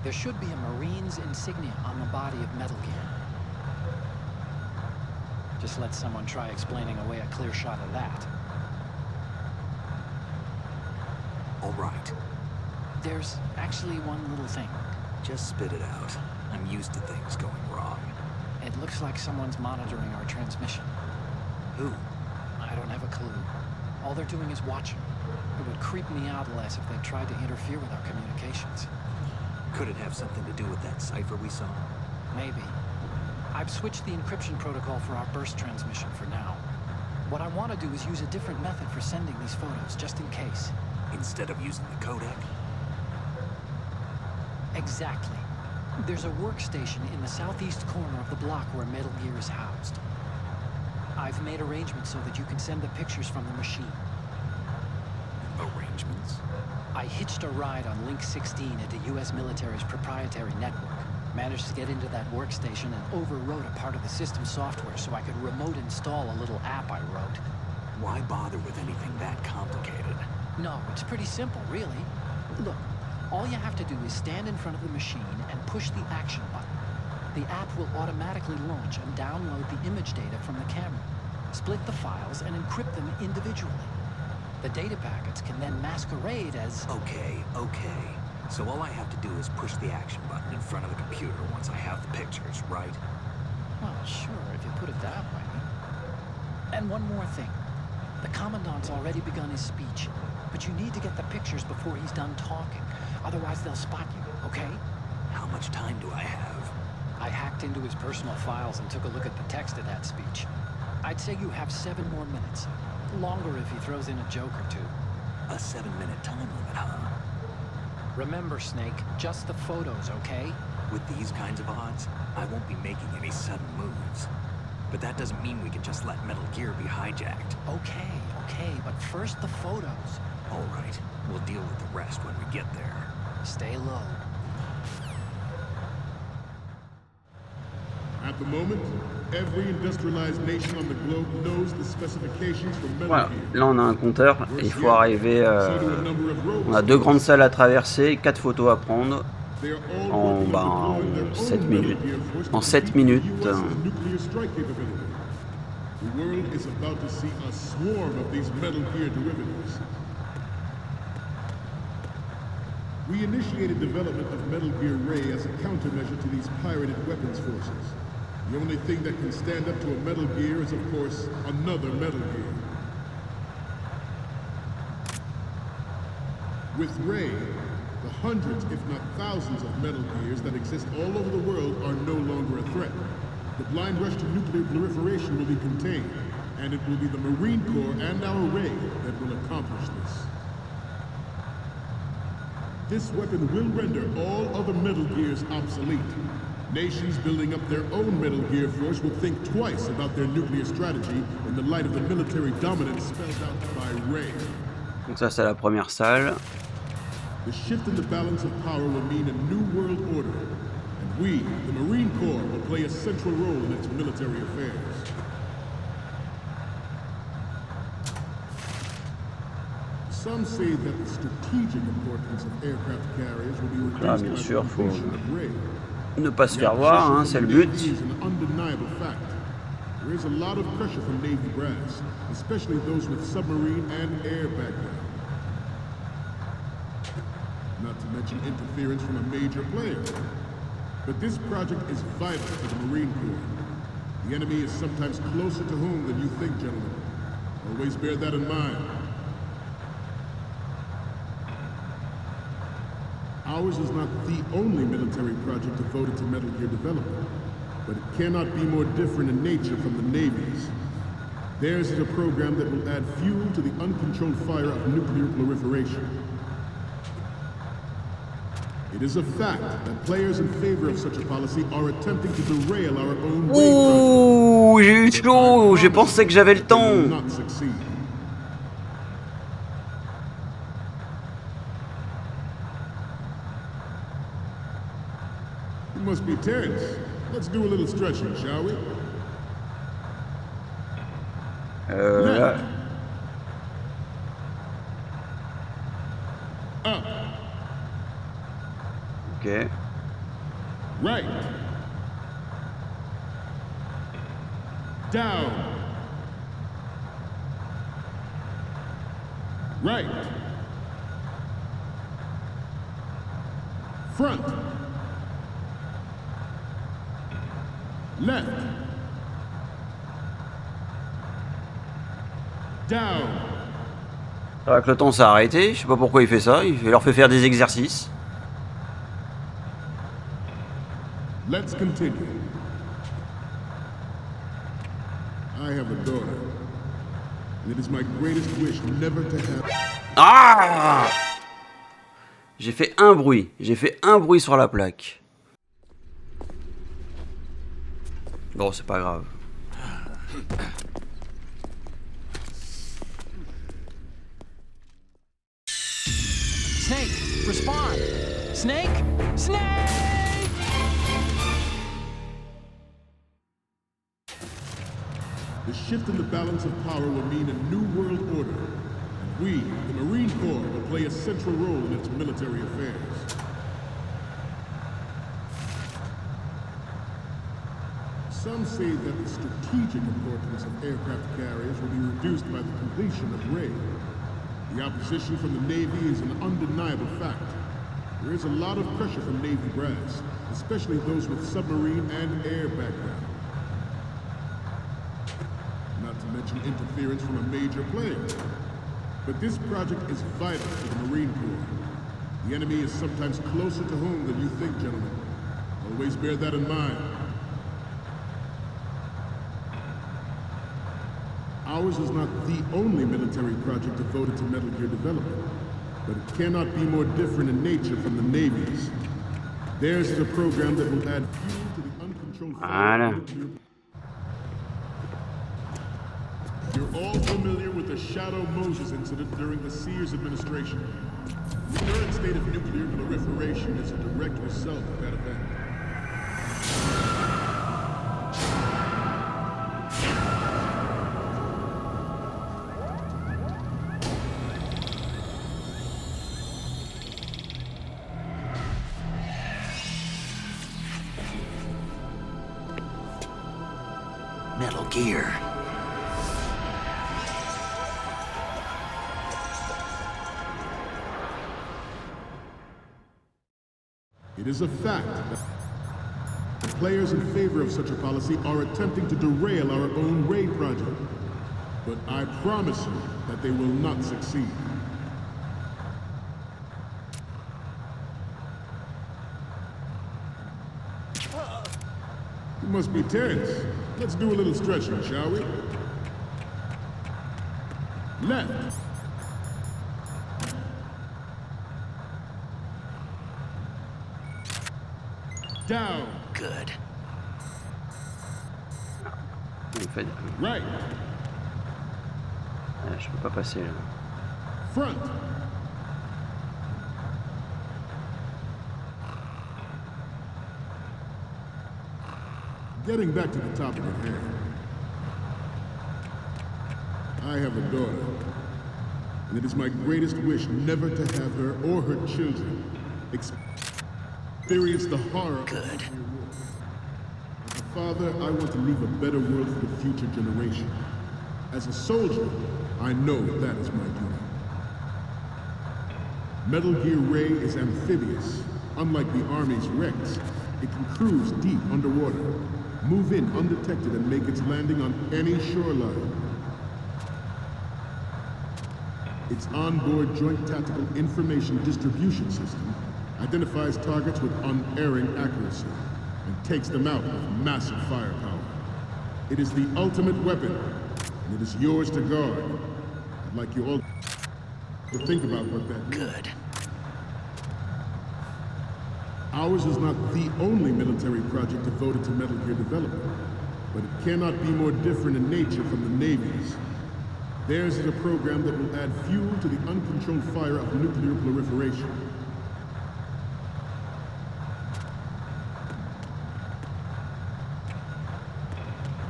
There should be a Marine's insignia on the body of Metal Gear. Just let someone try explaining away a clear shot of that. All right. There's actually one little thing. Just spit it out. I'm used to things going wrong. It looks like someone's monitoring our transmission. Who? I don't have a clue. All they're doing is watching. It would creep me out less if they tried to interfere with our communications. Could it have something to do with that cipher we saw? Maybe. I've switched the encryption protocol for our burst transmission for now. What I want to do is use a different method for sending these photos, just in case. Instead of using the codec? Exactly. There's a workstation in the southeast corner of the block where Metal Gear is housed. I've made arrangements so that you can send the pictures from the machine. Arrangements? I hitched a ride on Link 16 into U.S. military's proprietary network. Managed to get into that workstation and overwrote a part of the system software so I could remote install a little app I wrote. Why bother with anything that complicated? No, it's pretty simple, really. Look, all you have to do is stand in front of the machine and push the action button. The app will automatically launch and download the image data from the camera, split the files, and encrypt them individually. The data packets can then masquerade as... Okay. So all I have to do is push the action button in front of the computer once I have the pictures, right? Well, sure, if you put it that way. And one more thing. The Commandant's already begun his speech, but you need to get the pictures before he's done talking. Otherwise, they'll spot you, okay? How much time do I have? I hacked into his personal files and took a look at the text of that speech. I'd say you have 7 more minutes. Longer if he throws in a joke or two. A 7-minute time limit, huh? Remember, Snake, just the photos, okay? With these kinds of odds, I won't be making any sudden moves. But that doesn't mean we can just let Metal Gear be hijacked. Okay, but first the photos. All right, we'll deal with the rest when we get there. Stay low. At the moment, every industrialized nation on the globe knows the specifications for Metal Voilà, Gear. là on a un compteur et il faut arriver. On a 2 grandes salles à traverser, 4 photos à prendre en 7 minutes. En 7 minutes. The world is about to see a swarm of these Metal Gear derivatives. We initiated development of Metal Gear Ray as a countermeasure to these pirated weapons forces. The only thing that can stand up to a Metal Gear is, of course, another Metal Gear. With Ray, the hundreds, if not thousands, of Metal Gears that exist all over the world are no longer a threat. The blind rush to nuclear proliferation will be contained, and it will be the Marine Corps and our Ray that will accomplish this. This weapon will render all other Metal Gears obsolete. Nations building up their own Metal Gear force will think twice about their nuclear strategy in the light of the military dominance spelled out by Ray. Donc ça c'est la première salle. The shift in the balance of power will mean a new world order, and we, the Marine Corps, will play a central role in its military affairs. Some say that the strategic importance of aircraft carriers will be reduced Ah, bien by sûr, the faut completion of Ray. ne pas se faire voir, hein, c'est le but. Is an undeniable fact. There is a lot of pressure from Navy brass, especially those with submarine and air background. Not to mention interference from a major player. But this project is vital to the Marine Corps. The enemy is sometimes closer to home than you think, gentlemen. Always bear that in mind. Ours is not the only military project devoted to Metal Gear development, but it cannot be more different in nature from the Navy's. Theirs is a program that will add fuel to the uncontrolled fire of nuclear proliferation. It is a fact that players in favor of such a policy are attempting to derail our own Ouh, j'ai eu chaud, j'ai pensé que j'avais le temps. not succeed. You must be tense. Let's do a little stretching, shall we? Là. Up. Ok. Right. Down. Right. Front. Left. Down. Avec le temps, ça a arrêté. Je sais pas pourquoi il fait ça. Il leur fait faire des exercices. Let's continue. I have a daughter, and it is my greatest wish never to have. Ah! J'ai fait un bruit. J'ai fait un bruit sur la plaque. Bon, c'est pas grave. Snake, respond! Snake! Snake! The shift in the balance of power will mean a new world order, and we, the Marine Corps, will play a central role in its military affairs. Some say that the strategic importance of aircraft carriers will be reduced by the completion of Ray. The opposition from the Navy is an undeniable fact. There is a lot of pressure from Navy brass, especially those with submarine and air background. Not to mention interference from a major player. But this project is vital to the Marine Corps. The enemy is sometimes closer to home than you think, gentlemen. Always bear that in mind. Ours is not the only military project devoted to Metal Gear development, but it cannot be more different in nature from the Navy's. Theirs is a program that will add fuel to the uncontrolled fire. You're all familiar with the Shadow Moses incident during the Sears administration. The current state of nuclear proliferation is a direct result of that event. Metal Gear. It is a fact that the players in favor of such a policy are attempting to derail our own Ray project. But I promise you that they will not succeed. You must be tense. Let's do a little stretching, shall we? Left. Down. Good. En fait, Right. je peux pas passer là. Front. Getting back to the topic at hand. I have a daughter, and it is my greatest wish never to have her or her children experience the horror of nuclear war. As a father, I want to leave a better world for the future generation. As a soldier, I know that is my duty. Metal Gear Ray is amphibious. Unlike the Army's Rex, it can cruise deep underwater, move in undetected, and make its landing on any shoreline. Its onboard Joint Tactical Information Distribution System identifies targets with unerring accuracy and takes them out with massive firepower. It is the ultimate weapon, and it is yours to guard. I'd like you all to think about what that means. Good. Ours is not the only military project devoted to Metal Gear development, but it cannot be more different in nature from the Navy's. Theirs is a program that will add fuel to the uncontrolled fire of nuclear proliferation.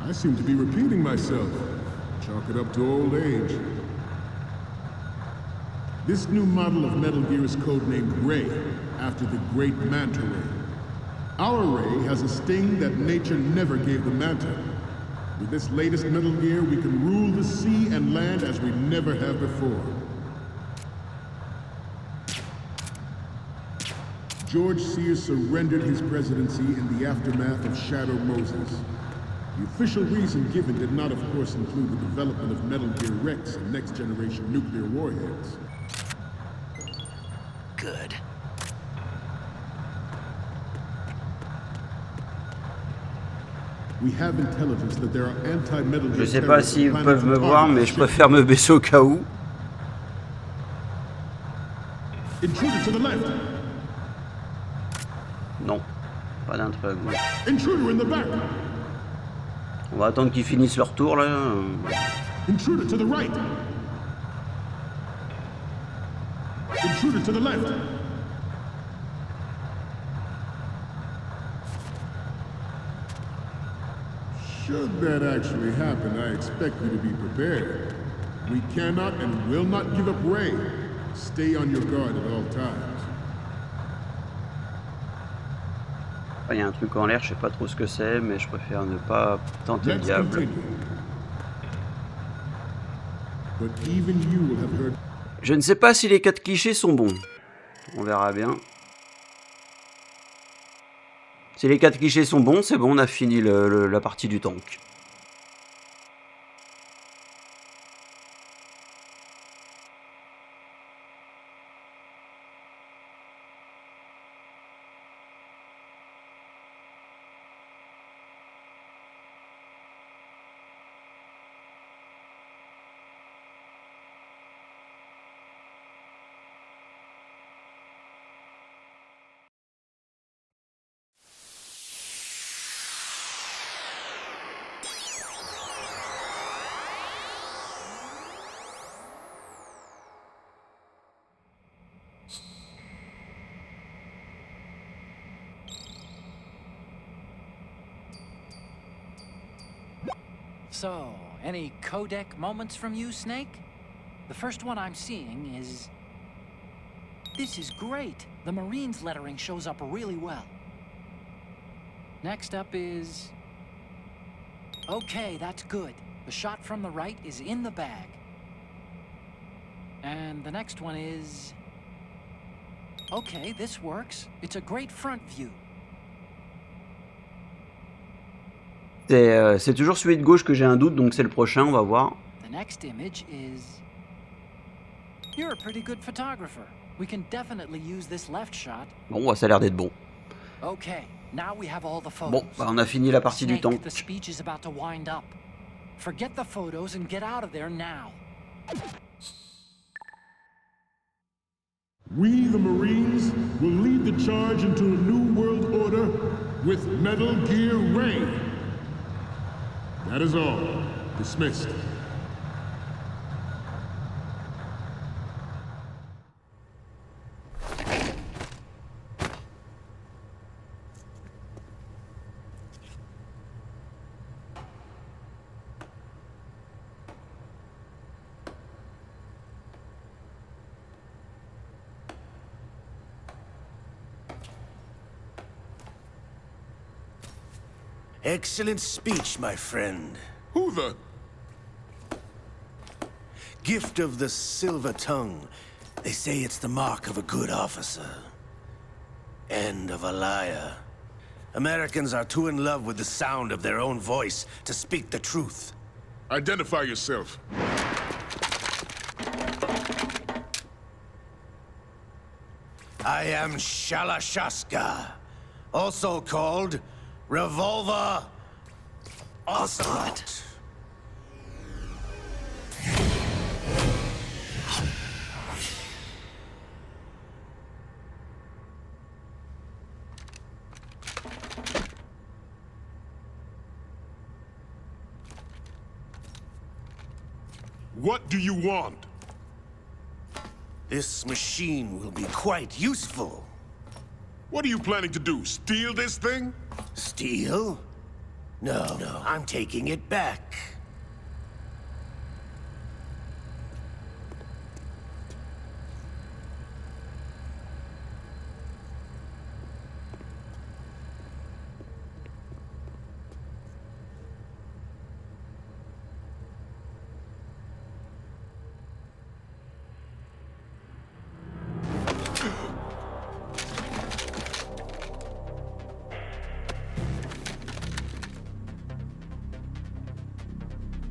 I seem to be repeating myself. Chalk it up to old age. This new model of Metal Gear is codenamed Ray, after the great Manta Ray. Our Ray has a sting that nature never gave the Manta. With this latest Metal Gear, we can rule the sea and land as we never have before. George Sears surrendered his presidency in the aftermath of Shadow Moses. The official reason given did not, of course, include the development of Metal Gear Rex and next-generation nuclear warheads. Good. We have intelligence that there are anti-Metal Gear Je sais pas terrorists s'ils planning peuvent to me voir, target mais the je ship. préfère me baisser au cas où. Intruder to the left! Non, pas d'intrus. Intruder in the back! On va attendre qu'ils finissent leur tour là. Intruder to the right! Intruder to the left! Should that actually happen, I expect you to be prepared. We cannot and will not give up Ray. Stay on your guard at all times. Il y a un truc en l'air, je sais pas trop ce que c'est, mais je préfère ne pas tenter le Let's diable. continue. But even you will have heard. Je ne sais pas si les 4 clichés sont bons. On verra bien. Si les 4 clichés sont bons, c'est bon, on a fini la partie du tank. So, any codec moments from you, Snake? The first one I'm seeing is... This is great! The Marines lettering shows up really well. Next up is... Okay, that's good. The shot from the right is in the bag. And the next one is... Okay, this works. It's a great front view. C'est toujours celui de gauche que j'ai un doute, donc c'est le prochain, on va voir. The next image is... You're a pretty good photographer. We can definitely use this left shot. Bon, ça a l'air d'être bon. Okay, now we have all the photos. Bon, bah on a fini la partie du Snake, tank. the speech is about to wind up. Forget the photos and get out of there now. We, the Marines, will lead the charge into a new world order with Metal Gear Ray. That is all. Dismissed. Excellent speech, my friend. Who the... Gift of the silver tongue. They say it's the mark of a good officer. And of a liar. Americans are too in love with the sound of their own voice to speak the truth. Identify yourself. I am Shalashaska, also called Revolver Ocelot. What do you want? This machine will be quite useful. What are you planning to do? Steal this thing? Steal? No, I'm taking it back.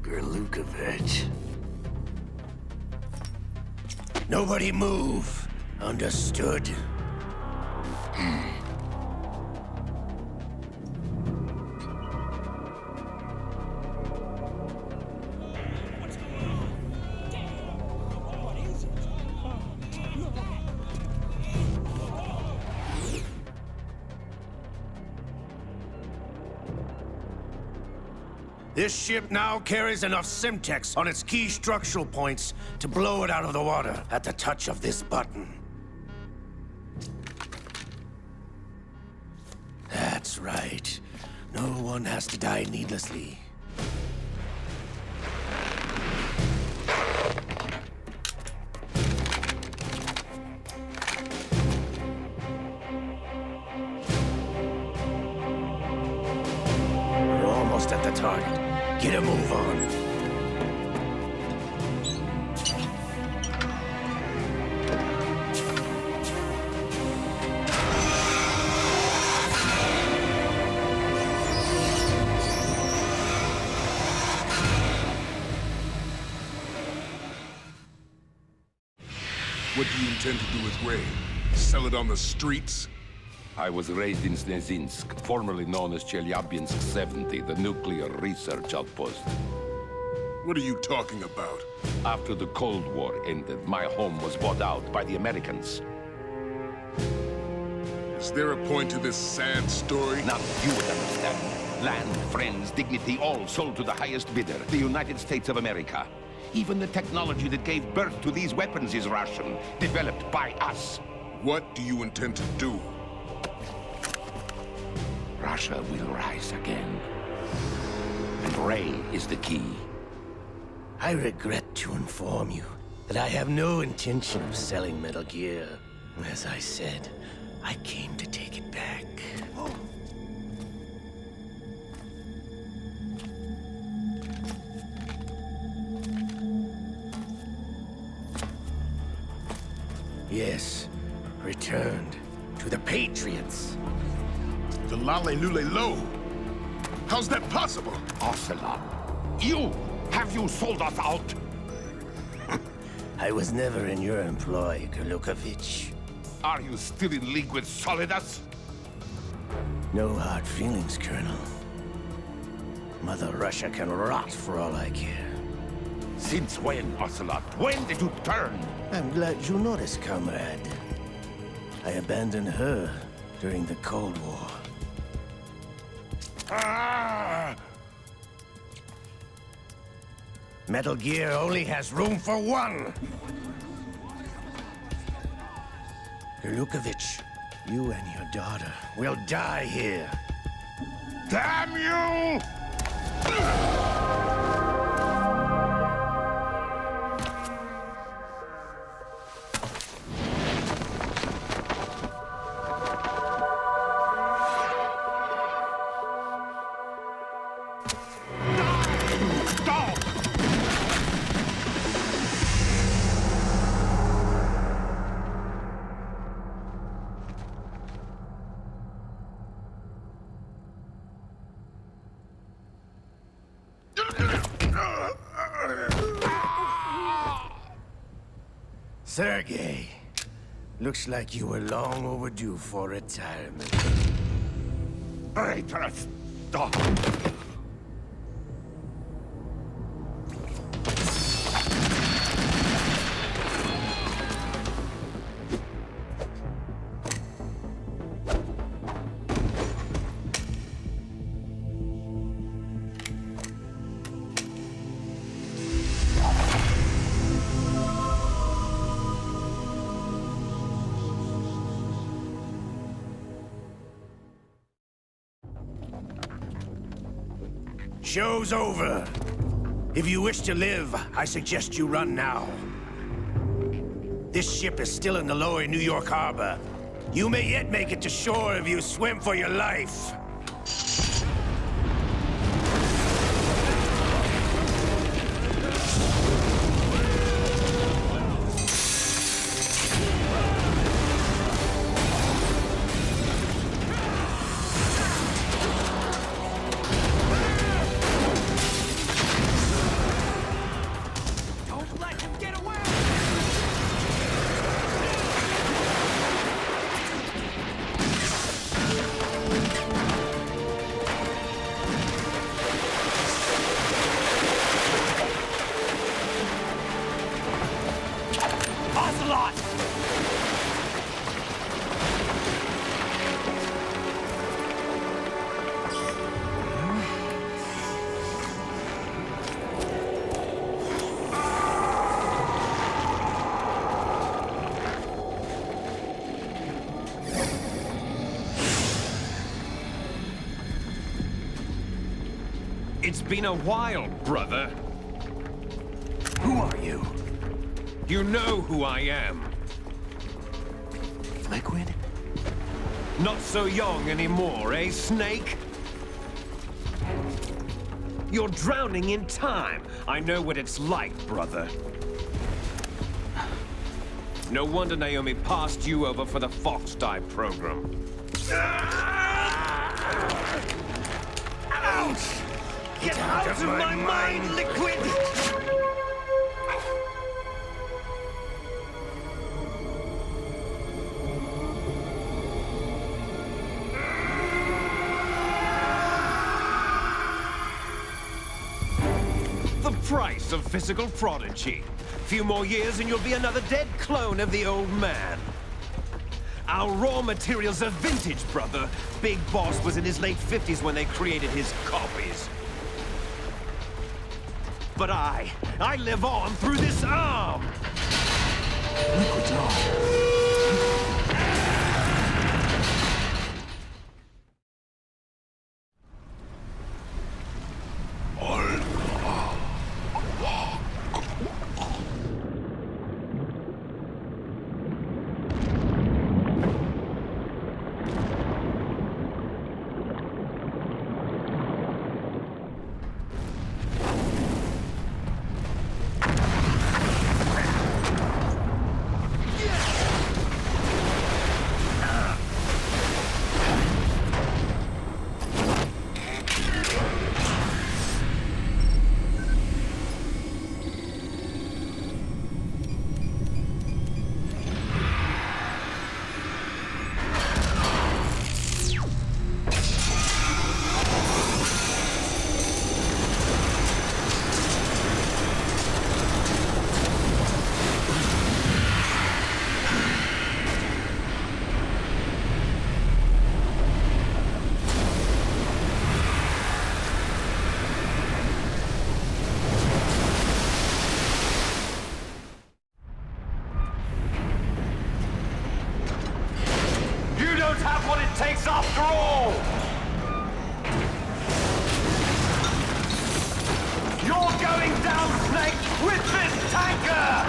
Redecouverte. Nobody move. Understood? This ship now carries enough Simtex on its key structural points to blow it out of the water at the touch of this button. That's right. No one has to die needlessly. We're almost at the target. Get a move on. What do you intend to do with Ray? Sell it on the streets? I was raised in Snezinsk, formerly known as Chelyabinsk 70, the nuclear research outpost. What are you talking about? After the Cold War ended, my home was bought out by the Americans. Is there a point to this sad story? Now you would understand. Land, friends, dignity, all sold to the highest bidder, the United States of America. Even the technology that gave birth to these weapons is Russian, developed by us. What do you intend to do? Russia will rise again. And Ray is the key. I regret to inform you that I have no intention of selling Metal Gear. As I said, I came to take it back. Yes, returned to the Patriots. The Lale Lule Lo? How's that possible? Ocelot, have you sold us out? I was never in your employ, Golukovich. Are you still in league with Solidus? No hard feelings, Colonel. Mother Russia can rot for all I care. Since when, Ocelot? When did you turn? I'm glad you noticed, comrade. I abandoned her during the Cold War. Ah! Metal Gear only has room for one! Golukovich, you and your daughter will die here. Damn you! Sergei, looks like you were long overdue for retirement. Traitorous dog! Show's over. If you wish to live, I suggest you run now. This ship is still in the lower New York harbor. You may yet make it to shore if you swim for your life. It's been a while, brother. Who are you? You know who I am. Liquid? Not so young anymore, eh, Snake? You're drowning in time. I know what it's like, brother. No wonder Naomi passed you over for the Fox Dive program. Ouch! Get out of my mind, Liquid! The price of physical prodigy. Few more years and you'll be another dead clone of the old man. Our raw materials are vintage, brother. Big Boss was in his late 50s when they created his copies. But I live on through this arm! Liquid's on. Have what it takes after all! You're going down, Snake, with this tanker!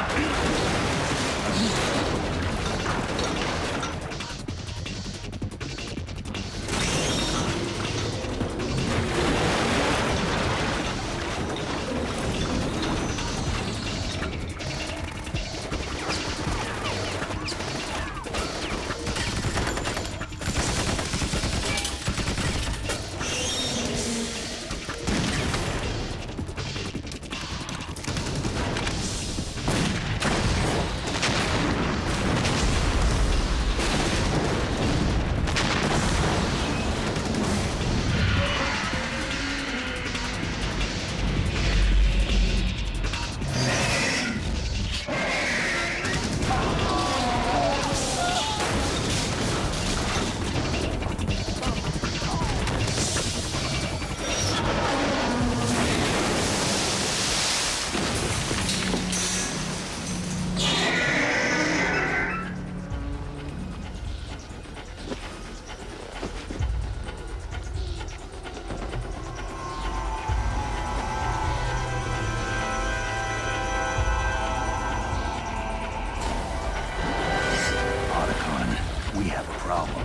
We have a problem.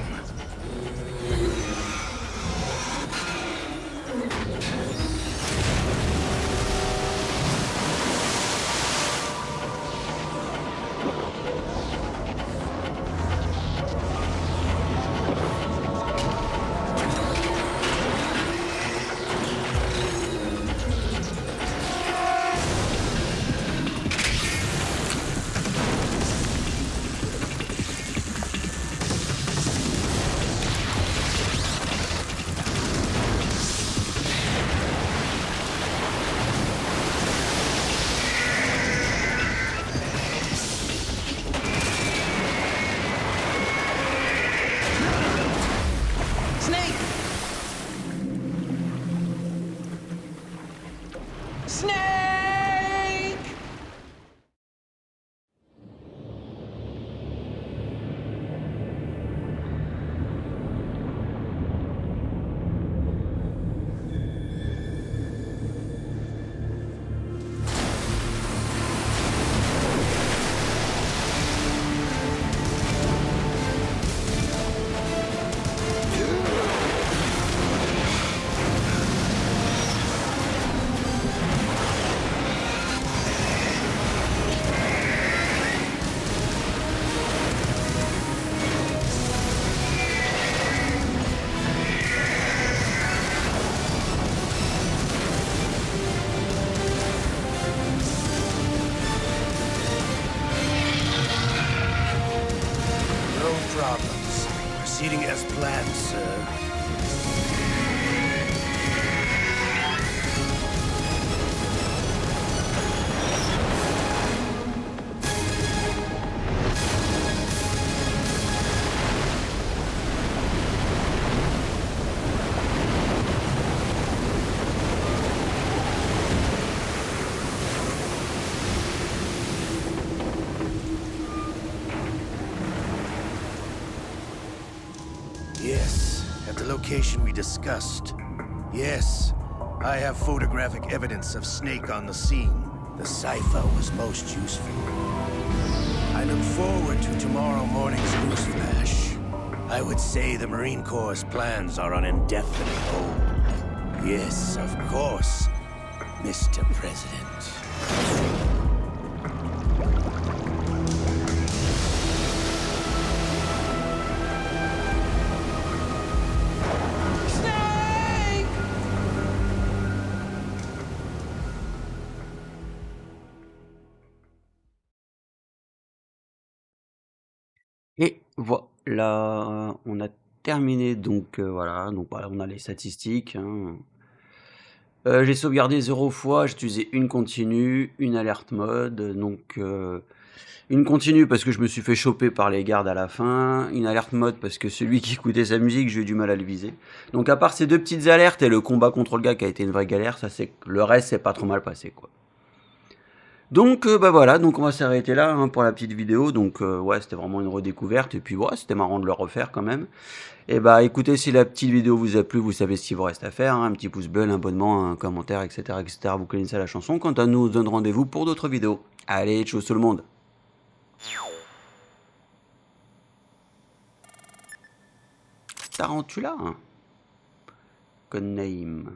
sir. Yes, at the location we discussed. Yes, I have photographic evidence of Snake on the scene. The cipher was most useful. I look forward to tomorrow morning's news flash. I would say the Marine Corps' plans are on indefinite hold. Yes, of course, Mr. President. Et voilà, on a terminé donc voilà, donc voilà, on a les statistiques, hein. J'ai sauvegardé 0 fois, j'ai utilisé une continue, une alerte mode, donc une continue parce que je me suis fait choper par les gardes à la fin, une alerte mode parce que celui qui écoutait sa musique, j'ai eu du mal à le viser. Donc à part ces 2 petites alertes et le combat contre le gars qui a été une vraie galère, ça c'est le reste c'est pas trop mal passé quoi. Donc bah voilà, donc on va s'arrêter là hein, pour la petite vidéo. Donc ouais, c'était vraiment une redécouverte et puis ouais, c'était marrant de le refaire quand même. Et bah écoutez, si la petite vidéo vous a plu, vous savez ce qu'il vous reste à faire, hein, un petit pouce bleu, un abonnement, un commentaire, etc., etc. Vous connaissez la chanson. Quant à nous, on se donne rendez-vous pour d'autres vidéos. Allez, ciao tout le monde. Tarantula, hein. Code name.